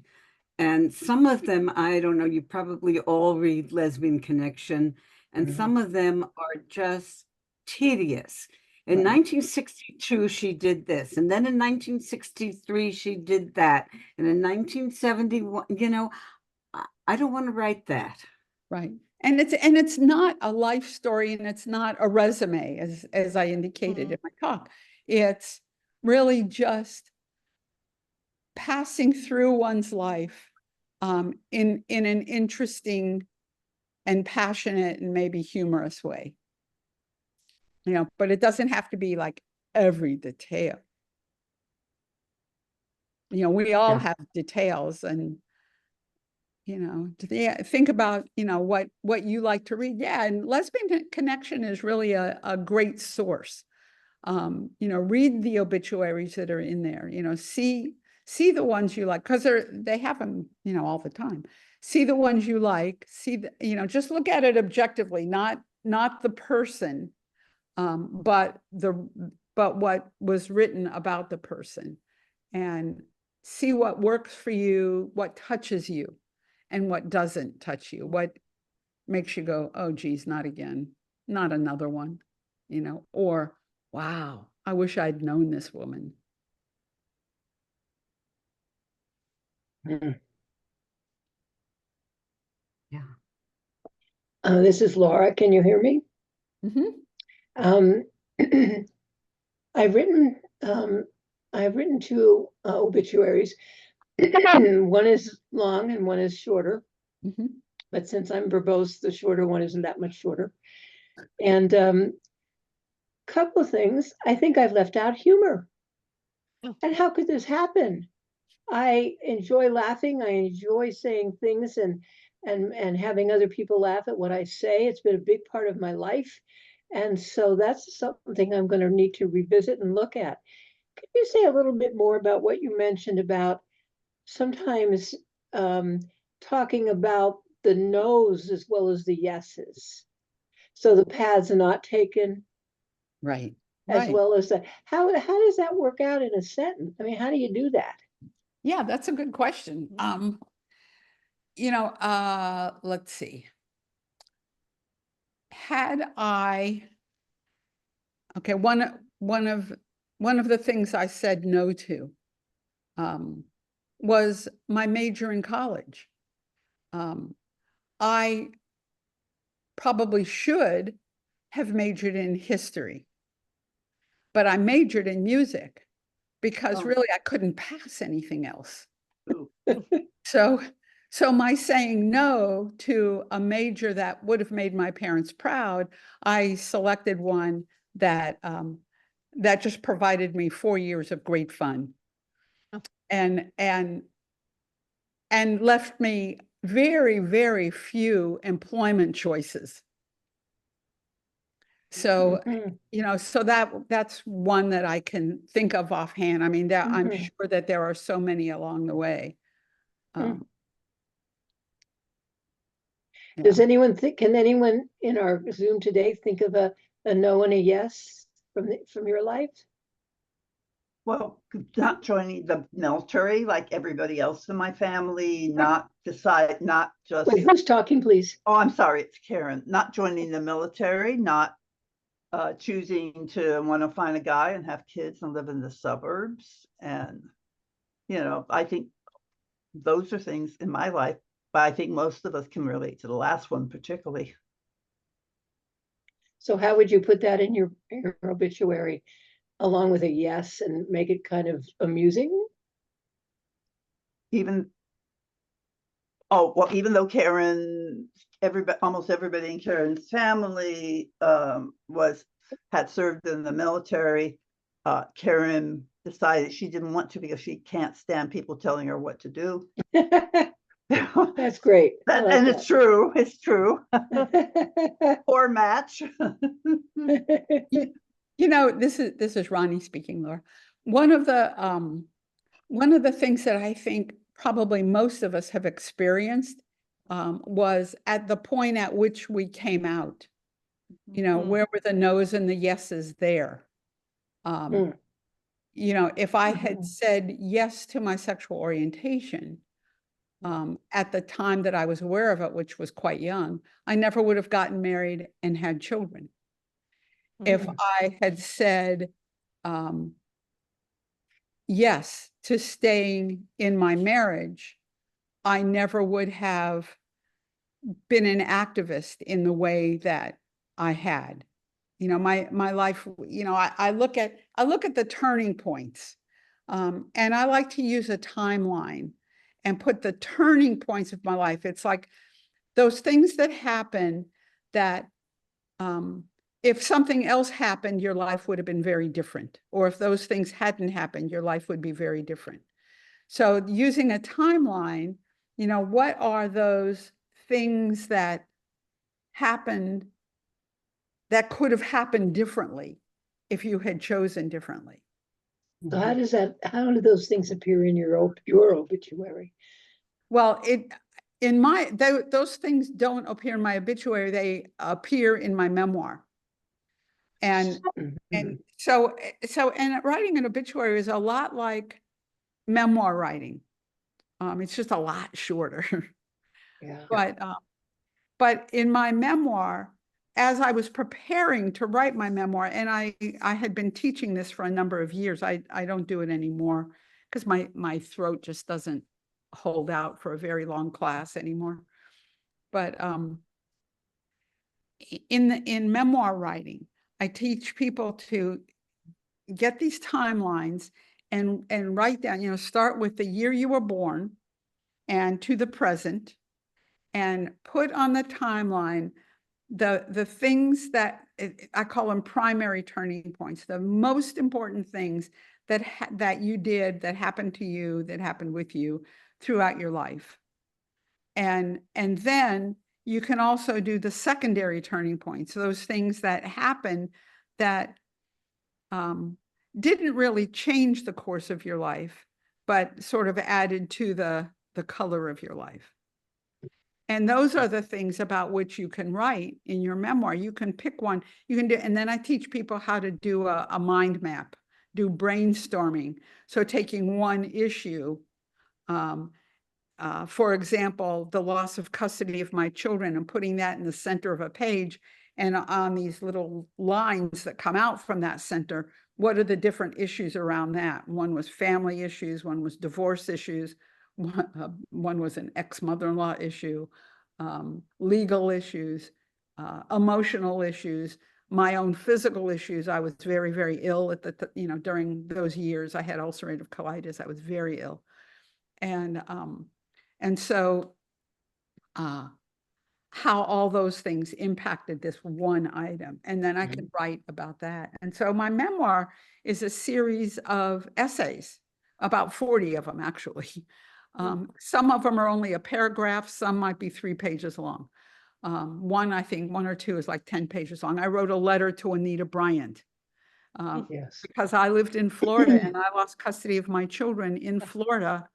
Speaker 1: And some of them, I don't know, you probably all read Lesbian Connection, and some of them are just tedious. In 1962, she did this, and then in 1963, she did that, and in 1971, you know, I don't want to write that.
Speaker 4: Right. And it's not a life story, and it's not a resume, as I indicated in my talk. It's really just passing through one's life in an interesting and passionate and maybe humorous way. You know, but it doesn't have to be like every detail. You know, we all have details, and you know, think about, you know, what you like to read. Yeah, and Lesbian Connection is really a great source. You know, read the obituaries that are in there, you know, see the ones you like, because they have them, you know, all the time. see the ones you like, see the, just look at it objectively, not the person, but what was written about the person, and see what works for you, what touches you, and what doesn't touch you, what makes you go, oh geez, not again, not another one, or wow, I wish I'd known this woman.
Speaker 3: Mm.
Speaker 1: Yeah.
Speaker 3: This is Laura. Can you hear me?
Speaker 4: Mhm.
Speaker 3: I've written two obituaries. One is long and one is shorter.
Speaker 4: Mhm.
Speaker 3: But since I'm verbose, the shorter one isn't that much shorter. And couple of things. I think I've left out humor. And how could this happen? I enjoy laughing. I enjoy saying things and having other people laugh at what I say. It's been a big part of my life. And so that's something I'm going to need to revisit and look at. Could you say a little bit more about what you mentioned about sometimes talking about the no's as well as the yeses? So the paths are not taken,
Speaker 4: Right.
Speaker 3: as
Speaker 4: Right.
Speaker 3: well as that. How does that work out in a sentence? I mean, how do you do that?
Speaker 4: Yeah, that's a good question. Let's see. One of the things I said no to was my major in college. I probably should have majored in history, but I majored in music because really I couldn't pass anything else. So my saying no to a major that would have made my parents proud, I selected one that that just provided me 4 years of great fun, and left me very, very few employment choices. So, so that's one that I can think of offhand. I mean, I'm sure that there are so many along the way.
Speaker 3: Does anyone think, can anyone in our Zoom today think of a no and a yes from your life?
Speaker 2: Well, not joining the military like everybody else in my family, not just.
Speaker 3: Wait, who's talking, please?
Speaker 2: Oh, I'm sorry, it's Karen. Not joining the military, not choosing to want to find a guy and have kids and live in the suburbs. And, I think those are things in my life, but I think most of us can relate to the last one particularly.
Speaker 3: So how would you put that in your obituary along with a yes and make it kind of amusing?
Speaker 2: Even though Karen, almost everybody in Karen's family had served in the military, Karen decided she didn't want to because she can't stand people telling her what to do.
Speaker 3: That's great.
Speaker 2: And it's true. It's true. Poor match.
Speaker 4: This is Ronni speaking, Laura. One of the things that I think probably most of us have experienced was at the point at which we came out. Where were the no's and the yeses there? If I had said yes to my sexual orientation at the time that I was aware of it, which was quite young, I never would have gotten married and had children. If I had said yes to staying in my marriage, I never would have been an activist in the way that I had. My life, I look at the turning points, and I like to use a timeline and put the turning points of my life. It's like those things that happen that if something else happened, your life would have been very different. Or if those things hadn't happened, your life would be very different. So using a timeline, what are those things that happened that could have happened differently if you had chosen differently?
Speaker 3: So how do those things appear in your obituary?
Speaker 4: Well, in my, those things don't appear in my obituary, they appear in my memoir. And
Speaker 3: Mhm.
Speaker 4: so and writing an obituary is a lot like memoir writing. It's just a lot shorter.
Speaker 3: Yeah.
Speaker 4: But in my memoir, as I was preparing to write my memoir, and I had been teaching this for a number of years. I don't do it anymore because my throat just doesn't hold out for a very long class anymore. But in memoir writing, I teach people to get these timelines and write down, you know, start with the year you were born and to the present, and put on the timeline the things that I call them primary turning points, the most important things that you did, that happened to you, that happened with you throughout your life. And then you can also do the secondary turning points, those things that happened that didn't really change the course of your life, but sort of added to the color of your life. And those are the things about which you can write in your memoir. You can pick one, you can do, and then I teach people how to do a mind map, do brainstorming. So taking one issue, for example, the loss of custody of my children, and putting that in the center of a page, and on these little lines that come out from that center, what are the different issues around that? One was family issues, one was divorce issues, one was an ex-mother-in-law issue, legal issues, emotional issues, my own physical issues. I was very, very ill at during those years. I had ulcerative colitis. I was very ill. And so how all those things impacted this one item. And then I could write about that. And so my memoir is a series of essays, about 40 of them, actually. Some of them are only a paragraph. Some might be 3 pages long. I think one or two is like 10 pages long. I wrote a letter to Anita Bryant
Speaker 3: Yes.
Speaker 4: because I lived in Florida and I lost custody of my children in Florida.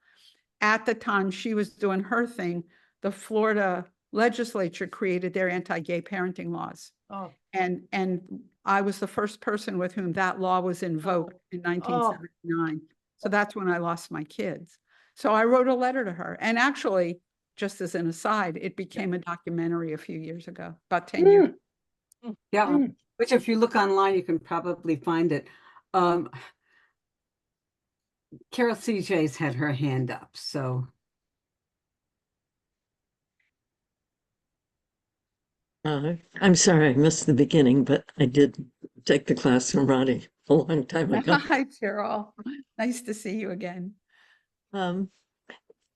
Speaker 4: At the time she was doing her thing, the Florida legislature created their anti-gay parenting laws.
Speaker 2: Oh.
Speaker 4: And I was the first person with whom that law was invoked in 1979. So that's when I lost my kids. So I wrote a letter to her. And actually, just as an aside, it became a documentary a few years ago, about 10 years.
Speaker 1: Yeah, which if you look online, you can probably find it. Carol CJ's had her hand up, so.
Speaker 11: I'm sorry I missed the beginning, but I did take the class from Ronnie a long time ago.
Speaker 4: Hi, Carol. Nice to see you again.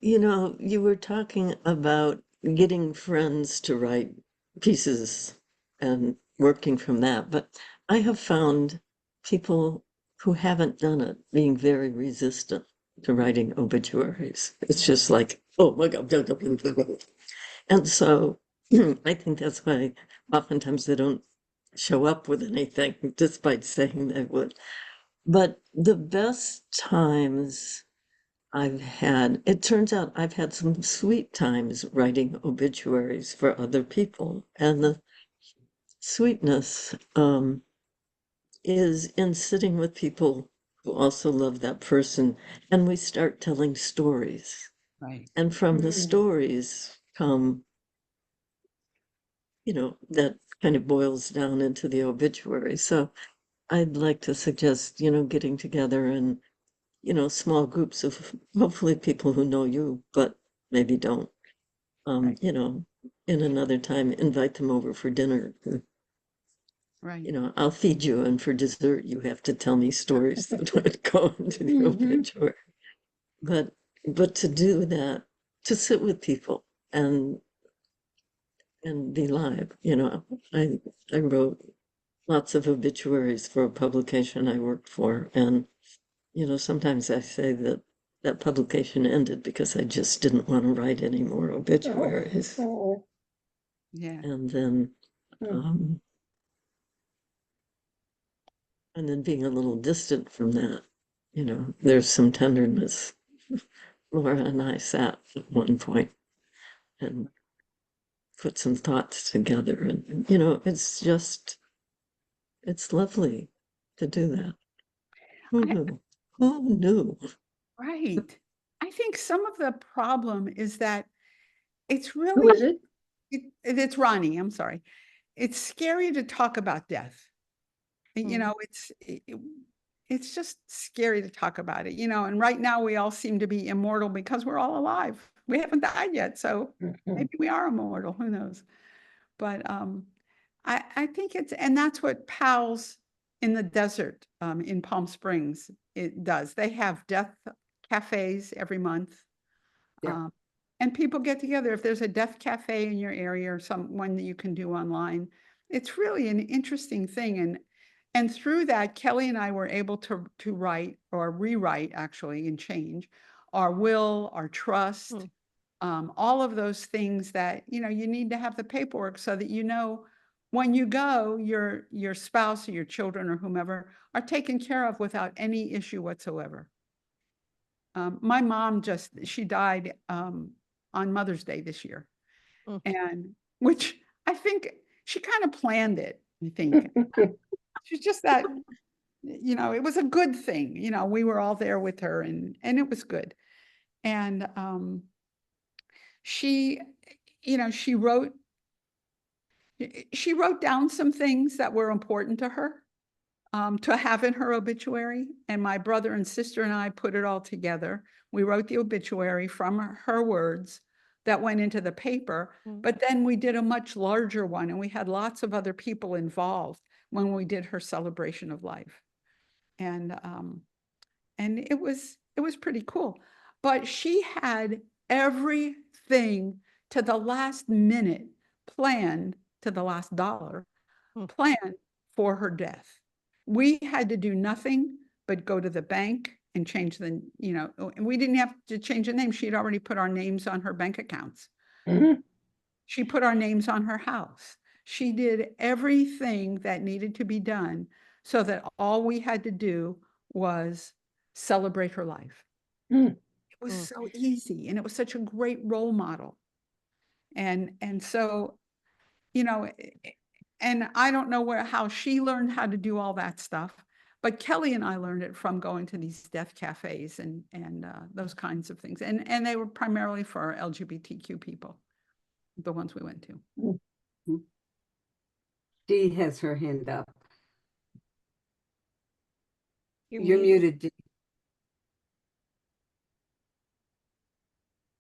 Speaker 11: You know, you were talking about getting friends to write pieces and working from that, but I have found people who haven't done it being very resistant to writing obituaries. It's just like, oh my God. And so I think that's why oftentimes they don't show up with anything, despite saying they would. But the best times it turns out I've had some sweet times writing obituaries for other people. And the sweetness is in sitting with people who also love that person. And we start telling stories.
Speaker 4: Right.
Speaker 11: And from the stories come, that kind of boils down into the obituary. So I'd like to suggest, getting together and, small groups of hopefully people who know you, but maybe don't.
Speaker 4: Right.
Speaker 11: In another time, invite them over for dinner.
Speaker 4: Right.
Speaker 11: I'll feed you, and for dessert, you have to tell me stories that would go into the obituary. But to do that, to sit with people and be live, I wrote lots of obituaries for a publication I worked for, and sometimes I say that publication ended because I just didn't want to write any more obituaries.
Speaker 4: Yeah.
Speaker 11: And then being a little distant from that, there's some tenderness. Laura and I sat at one point and put some thoughts together. And, you know, it's lovely to do that. Who knew? Who knew?
Speaker 4: Right. I think some of the problem is that it's
Speaker 3: Who
Speaker 4: really,
Speaker 3: is it?
Speaker 4: it's Ronnie, I'm sorry. It's scary to talk about death. You know, it's just scary to talk about it, you know, and right now we all seem to be immortal because we're all alive. We haven't died yet, so maybe we are immortal, who knows? But I think it's, and that's what PALS in the desert in Palm Springs, it does. They have death cafes every month.
Speaker 1: Yeah.
Speaker 4: And people get together. If there's a death cafe in your area or one that you can do online, it's really an interesting thing. And through that, Kelly and I were able to write or rewrite actually and change our will, our trust, all of those things that, you know, you need to have the paperwork so that, you know, when you go, your spouse or your children or whomever are taken care of without any issue whatsoever. My mom she died on Mother's Day this year. And which I think she kind of planned it, I think. She's just that, you know, it was a good thing. You know, we were all there with her and it was good. And she, you know, she wrote down some things that were important to her to have in her obituary. And my brother and sister and I put it all together. We wrote the obituary from her words that went into the paper, but then we did a much larger one and we had lots of other people involved when we did her celebration of life. And it was pretty cool. But she had everything to the last minute planned, to the last dollar planned for her death. We had to do nothing but go to the bank and change the, you know, and we didn't have to change the name. She'd already put our names on her bank accounts. She put our names on her house. She did everything that needed to be done so that all we had to do was celebrate her life. It was so easy and it was such a great role model. And so, you know, and I don't know how she learned how to do all that stuff, but Kelly and I learned it from going to these death cafes and those kinds of things. And they were primarily for LGBTQ people, the ones we went to.
Speaker 1: Dee has her hand up. You're muted, Dee.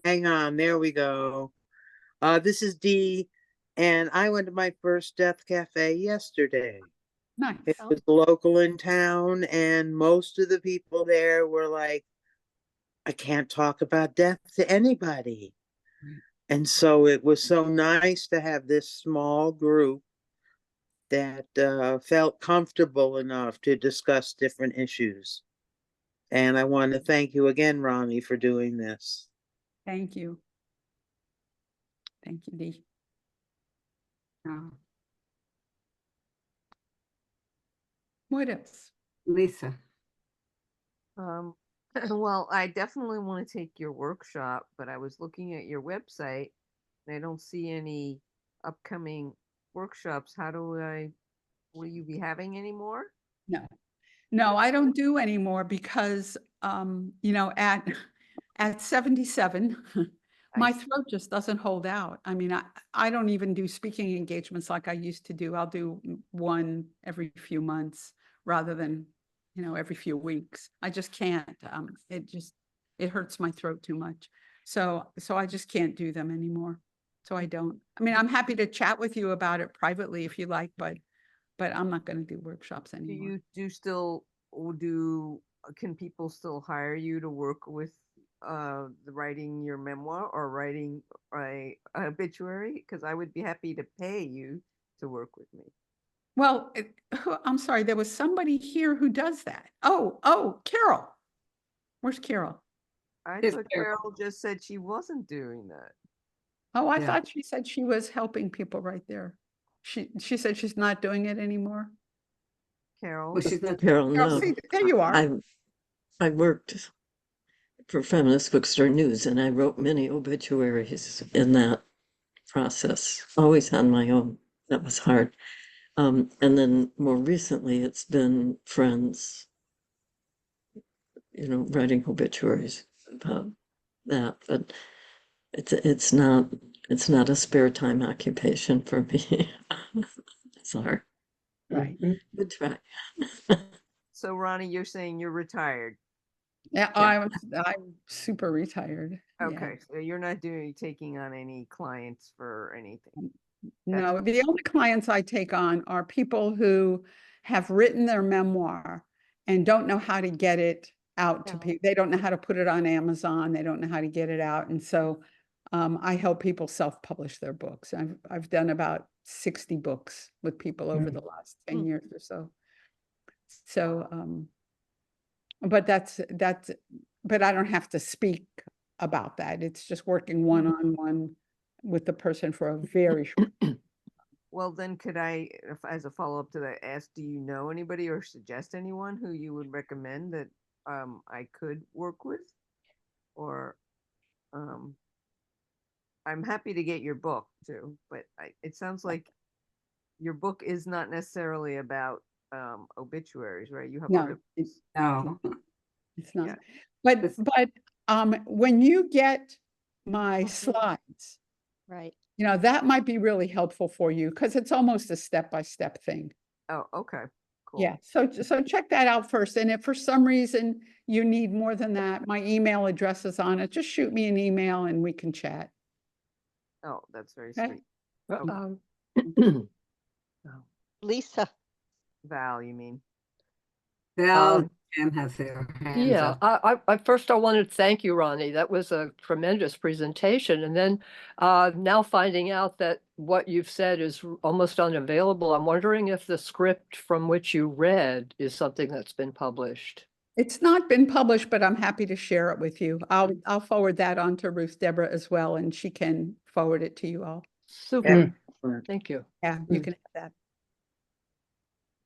Speaker 7: Hang on, there we go. This is Dee, and I went to my first death cafe yesterday.
Speaker 4: Nice.
Speaker 7: It was local in town, and most of the people there were like, I can't talk about death to anybody. And so it was so nice to have this small group that felt comfortable enough to discuss different issues. And I want to thank you again, Ronnie, for doing this.
Speaker 4: Thank you. Thank you, Dee. What else?
Speaker 1: Lisa.
Speaker 6: Well, I definitely want to take your workshop, but I was looking at your website and I don't see any upcoming workshops. Will you be having any more?
Speaker 4: No, I don't do anymore because, you know, at 77, my throat just doesn't hold out. I mean, I don't even do speaking engagements like I used to do. I'll do one every few months rather than, you know, every few weeks. I just can't. It hurts my throat too much. So I just can't do them anymore. So I don't. I mean, I'm happy to chat with you about it privately if you like, but I'm not going to do workshops anymore.
Speaker 6: Can people still hire you to work with writing your memoir or writing an obituary? Because I would be happy to pay you to work with me.
Speaker 4: Well, I'm sorry, there was somebody here who does that. Oh, Carol. Where's Carol?
Speaker 6: I thought Carol just said she wasn't doing that.
Speaker 4: Oh, I thought she said she was helping people right there. She said she's not doing it anymore.
Speaker 6: Carol.
Speaker 1: Well, she's not.
Speaker 11: Carol, no.
Speaker 4: See, there you are.
Speaker 11: I worked for Feminist Bookstore News and I wrote many obituaries in that process, always on my own. That was hard. And then more recently, it's been friends, writing obituaries about that. But it's not a spare time occupation for me. Sorry.
Speaker 3: Right.
Speaker 11: Good try.
Speaker 6: So Ronnie, you're saying you're retired.
Speaker 4: Yeah, I'm super retired. Yeah.
Speaker 6: Okay, so you're not taking on any clients for anything.
Speaker 4: No, the only clients I take on are people who have written their memoir and don't know how to get it out to people. They don't know how to put it on Amazon. They don't know how to get it out. And so I help people self-publish their books. I've done about 60 books with people over the last 10 years or so. So, but but I don't have to speak about that. It's just working one-on-one with the person for a very short time.
Speaker 6: Well, then could I, as a follow-up to that, ask, do you know anybody or suggest anyone who you would recommend that I could work with? Or I'm happy to get your book too, but it sounds like your book is not necessarily about obituaries, right? You have other books.
Speaker 1: No,
Speaker 4: It's not.
Speaker 6: Yeah.
Speaker 4: But when you get my slides,
Speaker 8: Right.
Speaker 4: that might be really helpful for you because it's almost a step-by-step thing.
Speaker 6: Oh, okay, cool.
Speaker 4: Yeah, so check that out first. And if for some reason you need more than that, my email address is on it. Just shoot me an email and we can chat.
Speaker 6: Oh, that's very
Speaker 4: Okay.
Speaker 6: sweet.
Speaker 8: Lisa.
Speaker 6: Val, you mean?
Speaker 1: Val, Pam has their hands
Speaker 12: Yeah,
Speaker 1: up.
Speaker 12: I first I wanted to thank you, Ronnie. That was a tremendous presentation. And then now finding out that what you've said is almost unavailable, I'm wondering if the script from which you read is something that's been published.
Speaker 4: It's not been published, but I'm happy to share it with you. I'll forward that on to Ruth Deborah as well, and she can forward it to you all.
Speaker 12: Super. Thank you.
Speaker 4: Yeah, you can have that.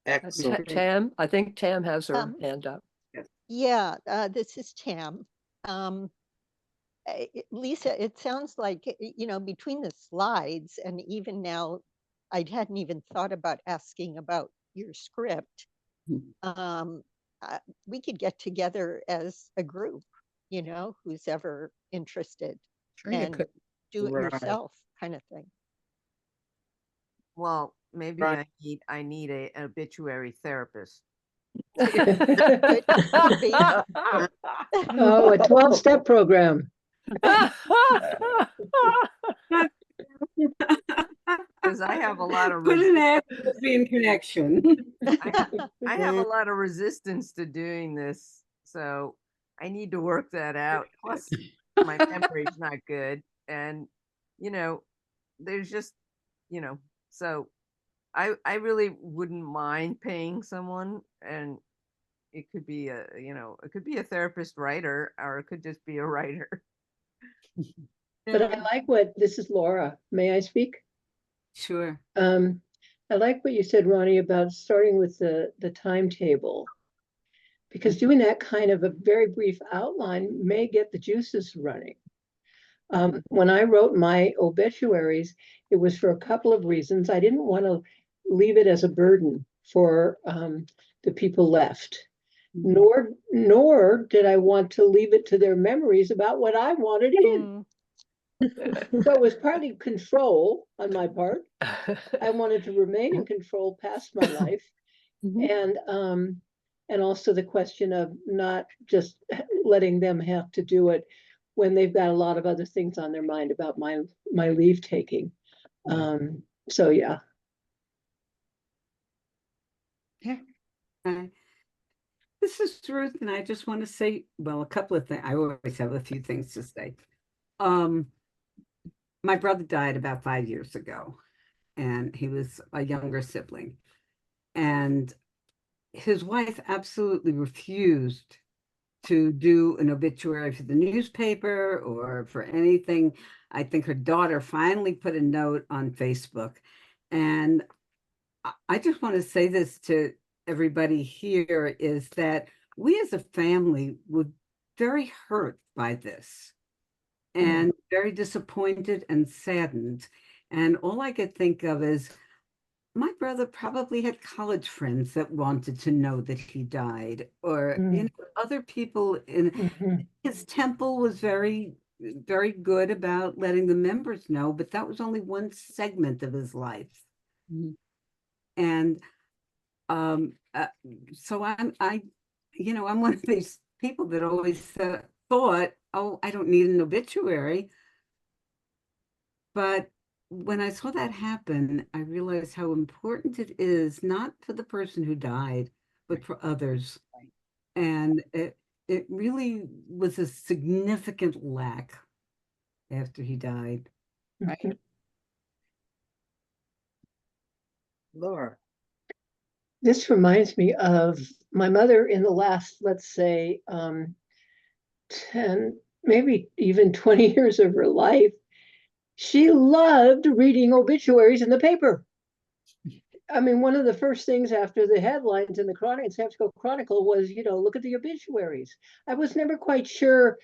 Speaker 7: Excellent.
Speaker 12: Tam, I think Tam has her hand up.
Speaker 8: Yeah, this is Tam. Lisa, it sounds like, between the slides and even now, I hadn't even thought about asking about your script. We could get together as a group, who's ever interested,
Speaker 4: Sure you
Speaker 8: and
Speaker 4: could.
Speaker 8: do it
Speaker 7: Right.
Speaker 8: yourself kind of thing.
Speaker 6: Well, maybe
Speaker 7: Right.
Speaker 6: I need an obituary therapist.
Speaker 3: Oh, a 12-step program.
Speaker 6: Because I have a lot of
Speaker 1: Put an ad in connection.
Speaker 6: I have a lot of resistance to doing this, so I need to work that out. Plus, my memory's not good, and there's just, so I really wouldn't mind paying someone, and it could be a therapist writer, or it could just be a writer.
Speaker 3: But I like this is Laura. May I speak?
Speaker 1: Sure.
Speaker 3: I like what you said, Ronnie, about starting with the timetable, because doing that kind of a very brief outline may get the juices running. When I wrote my obituaries, it was for a couple of reasons. I didn't want to leave it as a burden for the people left, nor did I want to leave it to their memories about what I wanted in. So it was partly control on my part. I wanted to remain in control past my life, and also the question of not just letting them have to do it when they've got a lot of other things on their mind about my leave taking. So yeah.
Speaker 1: This is Ruth, and I just want to say, well, a couple of things. I always have a few things to say. My brother died about 5 years ago, and he was a younger sibling. And his wife absolutely refused to do an obituary for the newspaper or for anything. I think her daughter finally put a note on Facebook. And I just want to say this to everybody here, is that we as a family were very hurt by this and very disappointed and saddened. And all I could think of is my brother probably had college friends that wanted to know that he died, or other people in his temple was very, very good about letting the members know, but that was only one segment of his life. And so I'm one of these people that always thought, oh, I don't need an obituary. But when I saw that happen, I realized how important it is, not for the person who died, but for others. And it really was a significant lack after he died.
Speaker 4: Right.
Speaker 7: Laura.
Speaker 3: This reminds me of my mother in the last, let's say, 10, maybe even 20 years of her life. She loved reading obituaries in the paper. I mean, one of the first things after the headlines in the San Francisco Chronicle was, look at the obituaries. I was never quite sure.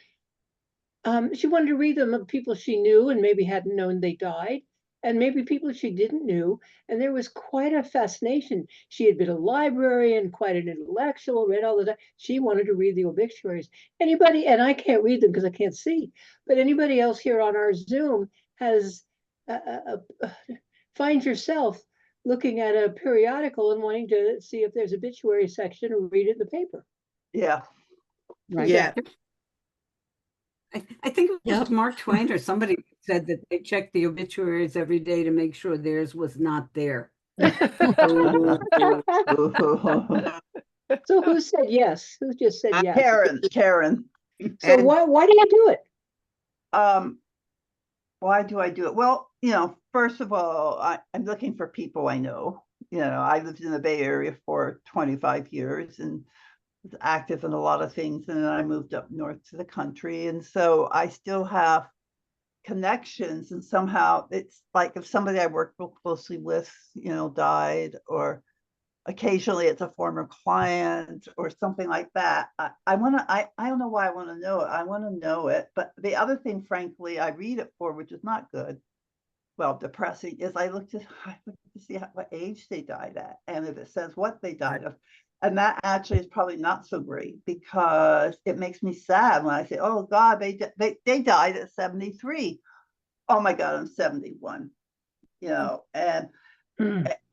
Speaker 3: She wanted to read them of people she knew and maybe hadn't known they died, and maybe people she didn't know. And there was quite a fascination. She had been a librarian, quite an intellectual, read all the time. She wanted to read the obituaries. Anybody, and I can't read them because I can't see, but anybody else here on our Zoom has, find yourself looking at a periodical and wanting to see if there's obituary section or read it in the paper.
Speaker 2: Yeah.
Speaker 4: Right.
Speaker 7: Yeah.
Speaker 1: I think it was
Speaker 11: Yep.
Speaker 1: Mark Twain or somebody said that they checked the obituaries every day to make sure theirs was not there.
Speaker 3: So who said yes? Who just said yes?
Speaker 2: Karen.
Speaker 3: So why do you do it?
Speaker 2: Why do I do it? Well, first of all, I'm looking for people I know. I lived in the Bay Area for 25 years and was active in a lot of things. And then I moved up north to the country. And so I still have connections. And somehow it's like if somebody I worked real closely with, died, or occasionally it's a former client or something like that. I don't know why I want to know it. I want to know it. But the other thing, frankly, I read it for, which is not good, well, depressing, is I look to see what age they died at, and if it says what they died of. And that actually is probably not so great, because it makes me sad when I say, oh God, they died at 73. Oh my God, I'm 71. And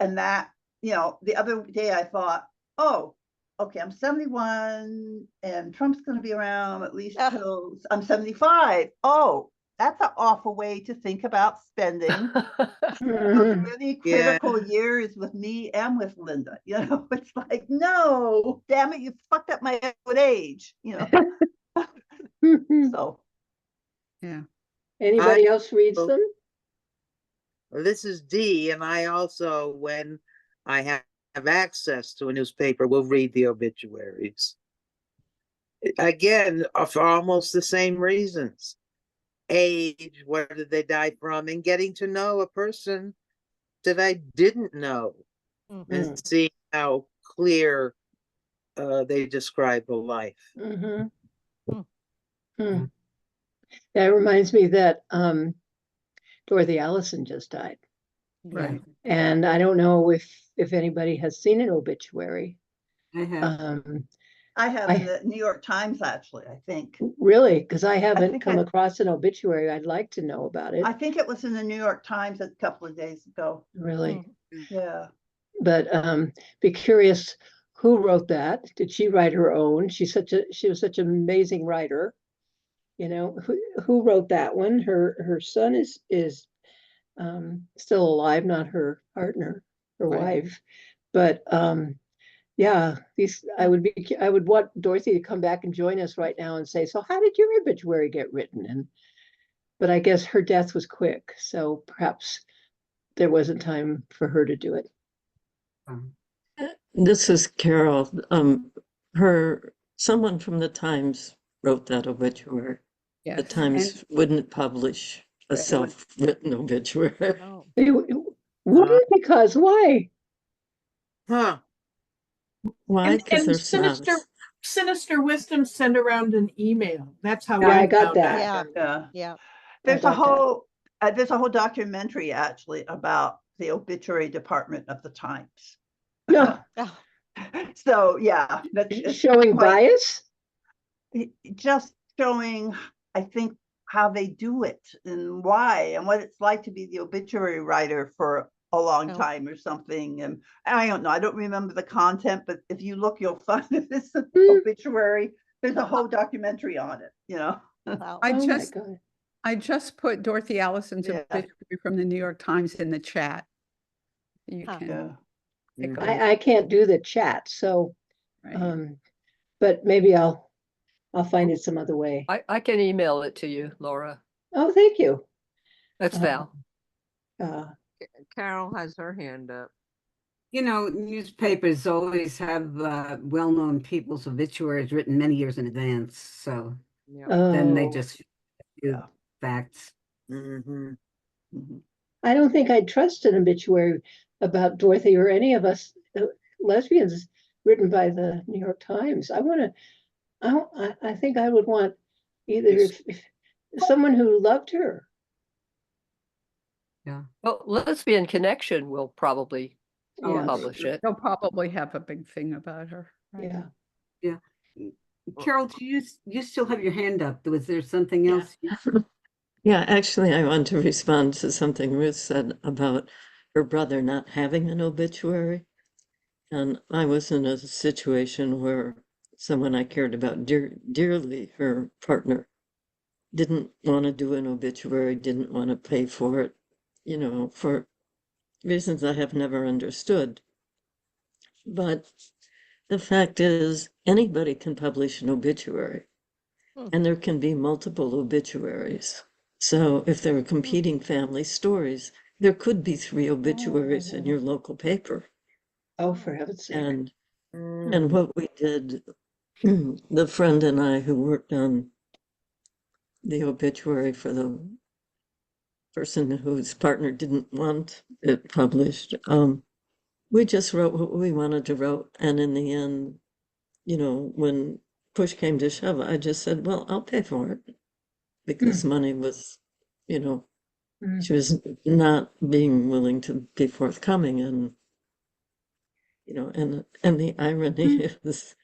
Speaker 2: that, the other day I thought, oh, okay, I'm 71 and Trump's going to be around at least till I'm 75. Oh, that's an awful way to think about spending those really critical years with me and with Linda. It's like, no, damn it, you fucked up my old age. So.
Speaker 4: Yeah.
Speaker 3: Anybody else reads them?
Speaker 7: This is Dee, and I also, when I have access to a newspaper, will read the obituaries. Again, for almost the same reasons. Age, what did they die from, and getting to know a person that I didn't know, and see how clear they describe the life.
Speaker 3: That reminds me that Dorothy Allison just died.
Speaker 1: Right.
Speaker 3: And I don't know if anybody has seen an obituary.
Speaker 1: I have.
Speaker 2: I have in the New York Times, actually, I think.
Speaker 3: Really? Because I haven't come across an obituary. I'd like to know about it.
Speaker 2: I think it was in the New York Times a couple of days ago.
Speaker 3: Really?
Speaker 2: Yeah.
Speaker 3: But be curious, who wrote that? Did she write her own? She was such an amazing writer. Who wrote that one? Her son is still alive, not her partner, her wife. But yeah, I would want Dorothy to come back and join us right now and say, so how did your obituary get written? But I guess her death was quick, so perhaps there wasn't time for her to do it.
Speaker 11: This is Carol. Someone from the Times wrote that obituary.
Speaker 4: Yes.
Speaker 11: The Times wouldn't publish a self-written obituary.
Speaker 3: Wouldn't, because why?
Speaker 7: Huh.
Speaker 11: Why? Because they're
Speaker 9: Sinister Wisdom sent around an email. That's how
Speaker 3: I got that.
Speaker 2: Yeah. There's a whole, there's a whole documentary actually about the obituary department of the Times.
Speaker 3: No,
Speaker 2: So yeah, it's
Speaker 3: showing
Speaker 2: quite-
Speaker 3: bias?
Speaker 2: just showing, I think, how they do it and why and what it's like to be the obituary writer for a long
Speaker 6: Oh.
Speaker 2: time or something. And I don't know, I don't remember the content, but if you look, you'll find this obituary. There's a whole documentary on it, you know.
Speaker 3: Oh my God.
Speaker 4: I just put Dorothy Allison's
Speaker 2: Yeah.
Speaker 4: obituary from the New York Times in the chat. You
Speaker 6: Huh.
Speaker 4: can
Speaker 2: Yeah.
Speaker 4: take a look,
Speaker 3: I can't do the chat, so,
Speaker 4: right?
Speaker 3: but maybe I'll find it some other way.
Speaker 12: I can email it to you, Laura.
Speaker 3: Oh, thank you.
Speaker 12: That's Val.
Speaker 6: Carol has her hand up.
Speaker 1: You know, newspapers always have well-known people's obituaries written many years in advance. So
Speaker 6: Yeah.
Speaker 1: then they
Speaker 3: Oh,
Speaker 1: just do
Speaker 2: Yeah.
Speaker 1: facts.
Speaker 7: Mhm.
Speaker 3: I don't think I'd trust an obituary about Dorothy or any of us lesbians written by the New York Times. I think I would want either if someone who loved her.
Speaker 1: Yeah.
Speaker 12: Well, Lesbian Connection will probably
Speaker 3: Yeah,
Speaker 12: publish it.
Speaker 4: They'll probably have a big thing about her. right?
Speaker 3: yeah.
Speaker 1: Yeah. Carol, do you still have your hand up? Was there something else?
Speaker 11: Yeah, actually, I want to respond to something Ruth said about her brother not having an obituary. And I was in a situation where someone I cared about dearly, her partner, didn't want to do an obituary, didn't want to pay for it, you know, for reasons I have never understood. But the fact is, anybody can publish an obituary, and there can be multiple obituaries. So if there are competing family stories, there could be 3 obituaries in your local paper.
Speaker 3: Oh, for heaven's sake.
Speaker 11: And what we did, the friend and I who worked on the obituary for the person whose partner didn't want it published, we just wrote what we wanted to write. And in the end, you know, when push came to shove, I just said, well, I'll pay for it. Because money was, you know, she was not being willing to be forthcoming. And, you know, and the irony is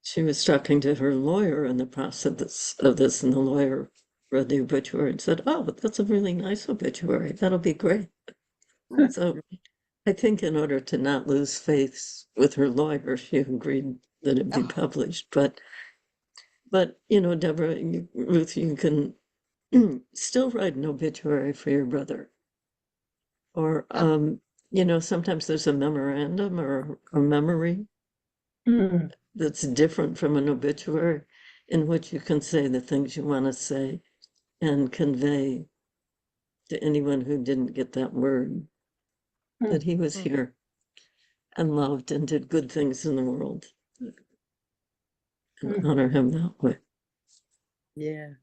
Speaker 11: she was talking to her lawyer in the process of this, and the lawyer read the obituary and said, oh, that's a really nice obituary. That'll be great. So I think in order to not lose faith with her lawyer, she agreed that it be published. But you know, Deborah, Ruth, you can still write an obituary for your brother. Or, you know, sometimes there's a memorandum or a memory that's different from an obituary, in which you can say the things you want to say and convey to anyone who didn't get that word that he was here and loved and did good things in the world, and honor him that way.
Speaker 7: Yeah.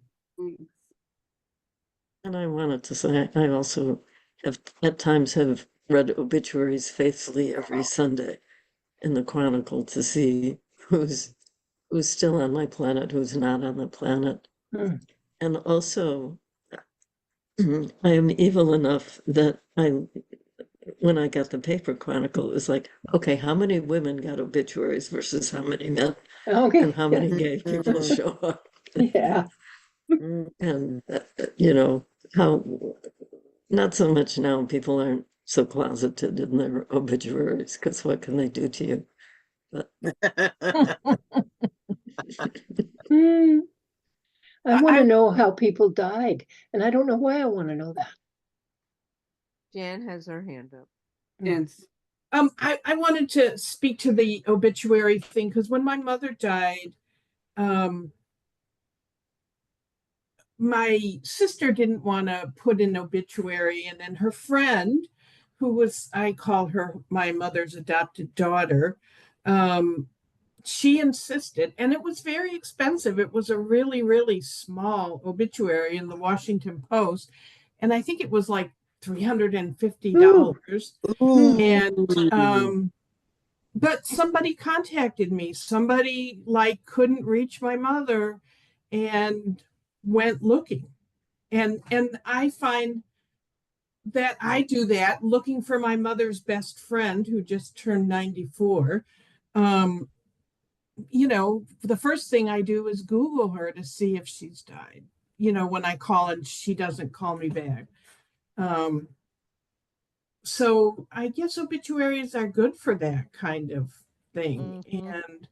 Speaker 11: And I wanted to say, I also have at times have read obituaries faithfully every Sunday in the Chronicle to see who's still on my planet, who's not on the planet. And also, I am evil enough that when I got the paper Chronicle, it was like, okay, how many women got obituaries versus how many men,
Speaker 3: Okay.
Speaker 11: and how many gay people show up.
Speaker 3: Yeah.
Speaker 11: And, you know, how, not so much now, people aren't so closeted in their obituaries, because what can they do to you? But
Speaker 3: I want to know how people died, and I don't know why I want to know that.
Speaker 6: Jan has her hand up.
Speaker 1: Yes.
Speaker 9: I wanted to speak to the obituary thing because when my mother died, my sister didn't want to put an obituary, and then her friend, who was, I call her my mother's adopted daughter, she insisted, and it was very expensive. It was a really, really small obituary in the Washington Post, and I think it was like $350. And but somebody contacted me. Somebody like couldn't reach my mother and went looking And I find that I do that looking for my mother's best friend who just turned 94. You know, the first thing I do is Google her to see if she's died, you know, when I call and she doesn't call me back. So I guess obituaries are good for that kind of thing. And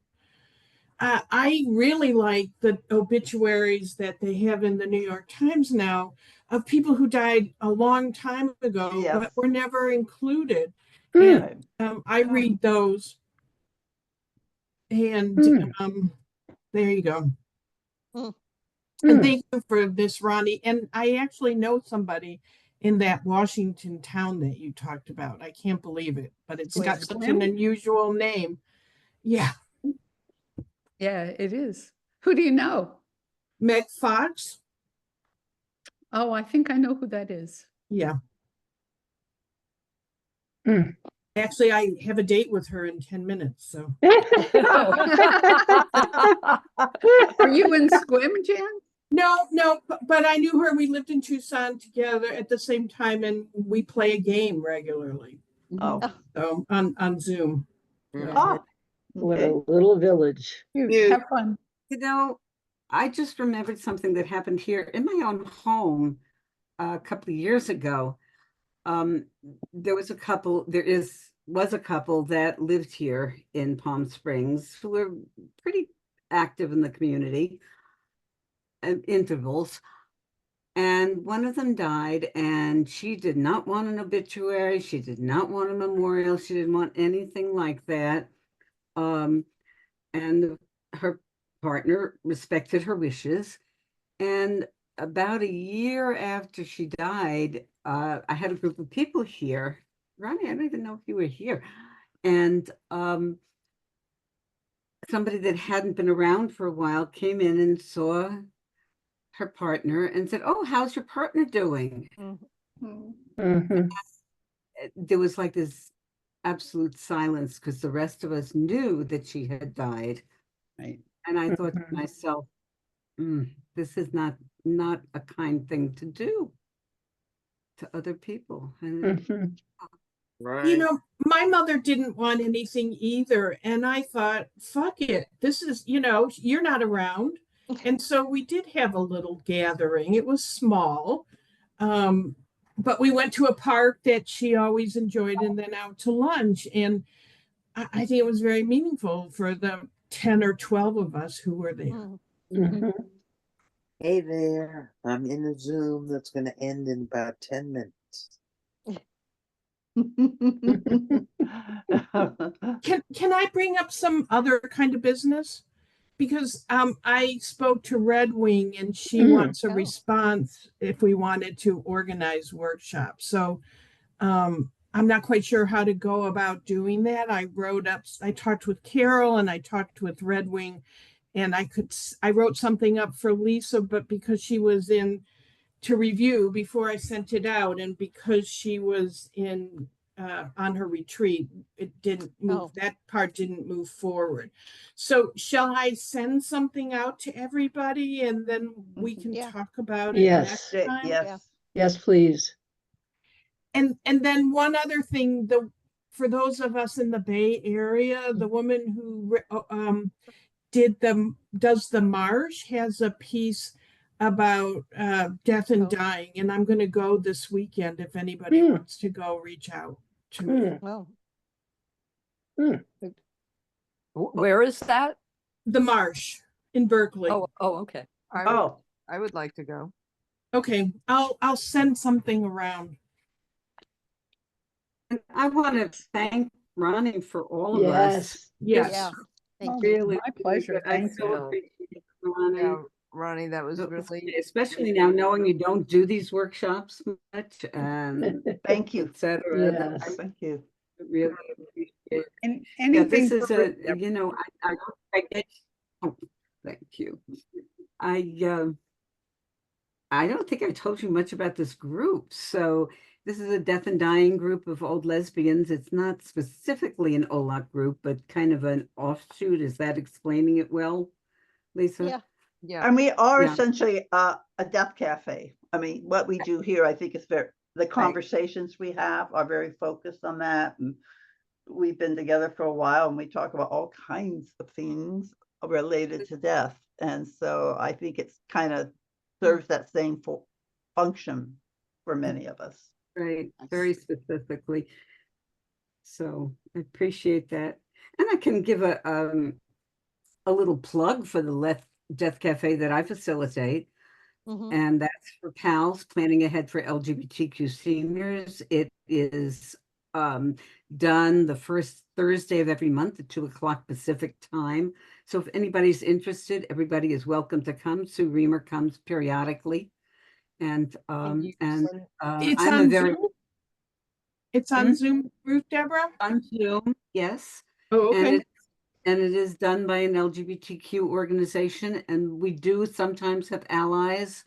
Speaker 9: I really like the obituaries that they have in the New York Times now of people who died a long time ago,
Speaker 2: Yes.
Speaker 9: but were never included.
Speaker 2: Right.
Speaker 9: And I read those. And there you go. And thank you for this, Ronnie. And I actually know somebody in that Washington town that you talked about. I can't believe it, but it's got such an unusual name. Yeah.
Speaker 4: Yeah, it is. Who do you know?
Speaker 9: Meg Fox.
Speaker 4: Oh, I think I know who that is.
Speaker 9: Yeah. Actually, I have a date with her in 10 minutes. So
Speaker 4: Are you in Squim, Jan?
Speaker 9: no, but I knew her. We lived in Tucson together at the same time, and we play a game regularly.
Speaker 2: Oh.
Speaker 9: So on Zoom.
Speaker 2: Oh,
Speaker 3: What
Speaker 2: okay.
Speaker 3: a little village.
Speaker 4: Have fun.
Speaker 1: You know, I just remembered something that happened here in my own home a couple of years ago. There was a couple that lived here in Palm Springs who were pretty active in the community at intervals. And one of them died, and she did not want an obituary. She did not want a memorial. She didn't want anything like that. And her partner respected her wishes. And about a year after she died, I had a group of people here. Ronnie, I don't even know if you were here. And somebody that hadn't been around for a while came in and saw her partner and said, "Oh, how's your partner doing?" There was like this absolute silence because the rest of us knew that she had died.
Speaker 2: Right.
Speaker 1: And I thought to myself, this is not a kind thing to do to other people. And
Speaker 7: Right.
Speaker 9: You know, my mother didn't want anything either. And I thought, fuck it. This is, you know, you're not around. And so we did have a little gathering. It was small. But we went to a park that she always enjoyed and then out to lunch. And I think it was very meaningful for the 10 or 12 of us who were there.
Speaker 7: Hey there, I'm in a Zoom that's going to end in about 10 minutes.
Speaker 9: Can I bring up some other kind of business? Because I spoke to Red Wing and she wants a response if we wanted to organize workshops. So I'm not quite sure how to go about doing that. I talked with Carol and I talked with Red Wing, and I wrote something up for Lisa, but because she was in to review before I sent it out, and because she was in on her retreat, it didn't move. That part didn't move forward. So shall I send something out to everybody and then we can talk about it next time?
Speaker 3: Yes, please.
Speaker 9: And then one other thing, for those of us in the Bay Area, the woman who does the marsh has a piece about death and dying, and I'm going to go this weekend. If anybody wants to go, reach out to me.
Speaker 12: Where is that?
Speaker 9: The marsh in Berkeley.
Speaker 12: Oh, okay.
Speaker 6: I would like to go.
Speaker 9: Okay, I'll send something around.
Speaker 1: And I want to thank Ronnie for all of us.
Speaker 9: Yes.
Speaker 1: Really,
Speaker 4: my pleasure.
Speaker 1: I
Speaker 4: Thank
Speaker 1: so
Speaker 4: you.
Speaker 1: appreciate it, Ronnie.
Speaker 6: Yeah, Ronnie, that was really,
Speaker 1: Especially now knowing you don't do these workshops much,
Speaker 2: Thank you.
Speaker 1: et cetera.
Speaker 3: Yes.
Speaker 2: Thank you.
Speaker 1: Really appreciate it.
Speaker 4: And
Speaker 1: Yeah,
Speaker 4: anything
Speaker 1: this is
Speaker 4: for-
Speaker 1: you know, I get, oh, thank you. I don't think I told you much about this group. So this is a death and dying group of old lesbians. It's not specifically an OLAC group, but kind of an offshoot. Is that explaining it well, Lisa?
Speaker 13: Yeah.
Speaker 6: Yeah.
Speaker 2: And we are
Speaker 1: Yeah.
Speaker 2: essentially a death cafe. I mean, what we do here, I think is the conversations we have are very focused on that. And we've been together for a while and we talk about all kinds of things related to death. And so I think it's kind of serves that same function for many of us.
Speaker 1: Right, very specifically. So I appreciate that. And I can give a little plug for the Death Cafe that I facilitate. And that's for PALS, Planning Ahead for LGBTQ Seniors. It is done the first Thursday of every month at 2 o'clock Pacific time. So if anybody's interested, everybody is welcome to come. Sue Reamer comes periodically. And
Speaker 9: It's
Speaker 1: I'm a
Speaker 9: on
Speaker 1: very
Speaker 9: Zoom? It's on Zoom, Ruth Deborah?
Speaker 1: on Zoom, yes.
Speaker 9: Oh,
Speaker 1: And
Speaker 9: okay.
Speaker 1: it is done by an LGBTQ organization, and we do sometimes have allies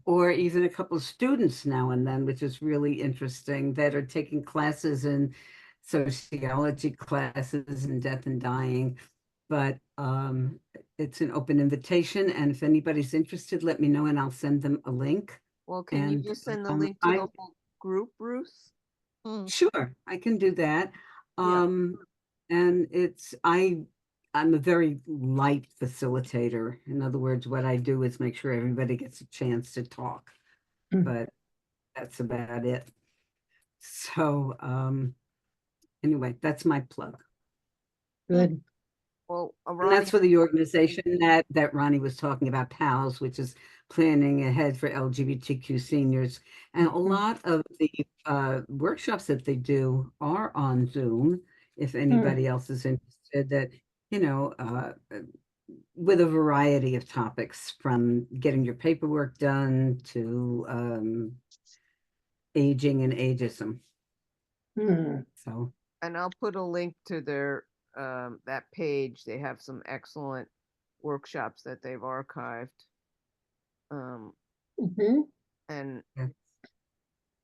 Speaker 1: or even a couple of students now and then, which is really interesting, that are taking classes in sociology classes and death and dying. But it's an open invitation, and if anybody's interested, let me know and I'll send them a link.
Speaker 6: Well, can you
Speaker 1: And
Speaker 6: just send the link to the whole group, Bruce?
Speaker 1: Sure, I can do that.
Speaker 6: Yeah.
Speaker 1: And I'm a very light facilitator. In other words, what I do is make sure everybody gets a chance to talk, but that's about it. So, anyway, that's my plug.
Speaker 3: Good.
Speaker 6: Well,
Speaker 1: And that's for the organization that Ronnie was talking about, PALS, which is Planning Ahead for LGBTQ Seniors. And a lot of the workshops that they do are on Zoom, if anybody else is interested, that, with a variety of topics, from getting your paperwork done to aging and ageism. So,
Speaker 6: and I'll put a link to their that page. They have some excellent workshops that they've archived. And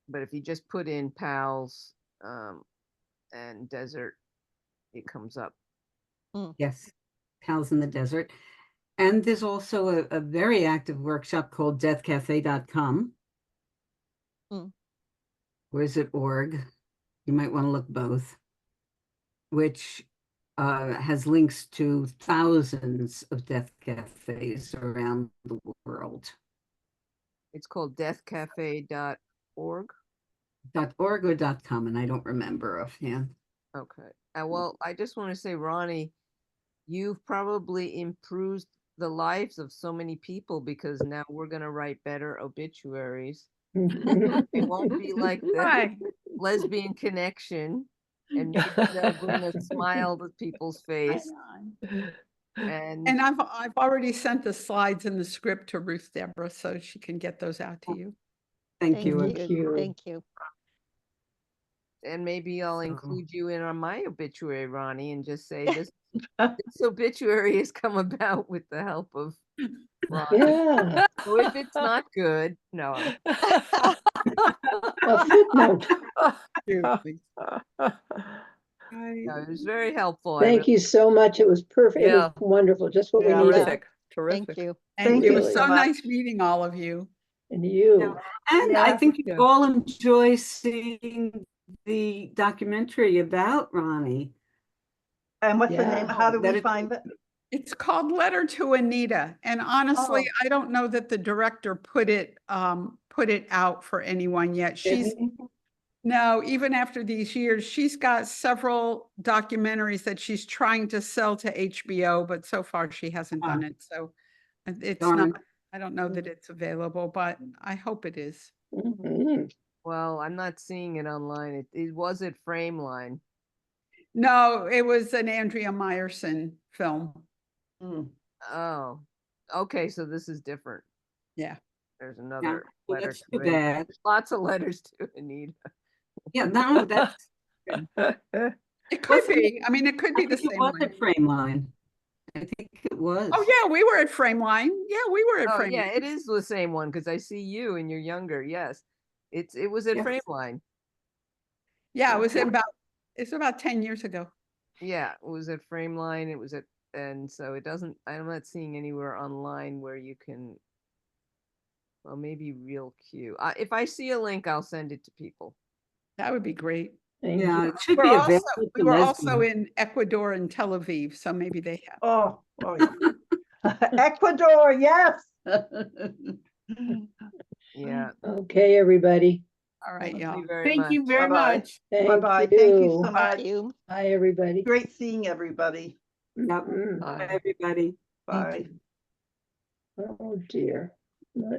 Speaker 6: but if you just put in PALS and desert, it comes up.
Speaker 1: yes, PALS in the Desert. And there's also a very active workshop called deathcafe.com. Or is it org? You might want to look both, which has links to thousands of death cafes around the world.
Speaker 6: It's called deathcafe.org.
Speaker 1: .org or .com, and I don't remember offhand.
Speaker 6: Okay. Well, I just want to say, Ronnie, you've probably improved the lives of so many people, because now we're going to write better obituaries. It won't be like the lesbian connection, and maybe that'll bring a smile to people's face. And
Speaker 4: I've already sent the slides and the script to Ruth Deborah, so she can get those out to you.
Speaker 1: Thank you.
Speaker 13: Thank you.
Speaker 6: And maybe I'll include you in on my obituary, Ronnie, and just say this obituary has come about with the help of Ronnie.
Speaker 3: Yeah.
Speaker 6: So if it's not good, no.
Speaker 3: A footnote.
Speaker 6: No, it was very helpful.
Speaker 3: Thank you so much. It was perfect. It was wonderful. Just what we needed.
Speaker 12: Terrific.
Speaker 13: Thank you.
Speaker 4: And it was
Speaker 3: you
Speaker 4: so
Speaker 3: so
Speaker 4: nice meeting all of you.
Speaker 3: And you.
Speaker 1: And I think you all enjoy seeing the documentary about Ronnie.
Speaker 2: And what's the name? How do we find it?
Speaker 4: It's called Letter to Anita. And honestly, I don't know that the director put it out for anyone yet. No, even after these years, she's got several documentaries that she's trying to sell to HBO, but so far she hasn't done it. So it's not, I don't know that it's available, but I hope it is.
Speaker 6: Well, I'm not seeing it online. It was at Frameline.
Speaker 4: No, it was an Andrea Meyerson film.
Speaker 6: Oh, okay. So this is different.
Speaker 4: Yeah.
Speaker 6: There's another letter.
Speaker 1: That's too bad.
Speaker 6: Lots of letters to Anita.
Speaker 1: Yeah, no, that's
Speaker 4: it could be. I mean, it could be the same.
Speaker 1: It was at Frameline. I think it was.
Speaker 4: Oh yeah, we were at Frameline. Yeah, we were at Frameline.
Speaker 6: Yeah, it is the same one, because I see you and you're younger. Yes, it was at Frameline.
Speaker 4: Yeah, it's about 10 years ago.
Speaker 6: Yeah, it was at Frameline. It was at And so it doesn't, I'm not seeing anywhere online where you can, well, maybe Real Q. If I see a link, I'll send it to people.
Speaker 4: That would be great.
Speaker 3: Thank
Speaker 1: Yeah,
Speaker 3: you.
Speaker 1: it should
Speaker 4: We're
Speaker 1: be
Speaker 4: also,
Speaker 1: available
Speaker 4: we
Speaker 1: to
Speaker 4: were also
Speaker 1: lesbians.
Speaker 4: in Ecuador and Tel Aviv, so maybe they have.
Speaker 2: Oh, yeah. Ecuador, yes.
Speaker 6: Yeah.
Speaker 3: Okay, everybody.
Speaker 4: All right,
Speaker 6: Thank
Speaker 4: y'all.
Speaker 6: you very
Speaker 9: Thank
Speaker 6: much.
Speaker 9: you very
Speaker 2: Bye-bye.
Speaker 9: much.
Speaker 3: Thank
Speaker 2: Bye-bye. Thank you so
Speaker 3: you.
Speaker 2: much.
Speaker 3: Bye, everybody.
Speaker 2: Great seeing everybody.
Speaker 1: Yep.
Speaker 3: Mm.
Speaker 1: Bye, everybody.
Speaker 2: Bye.
Speaker 3: Oh, dear. Let's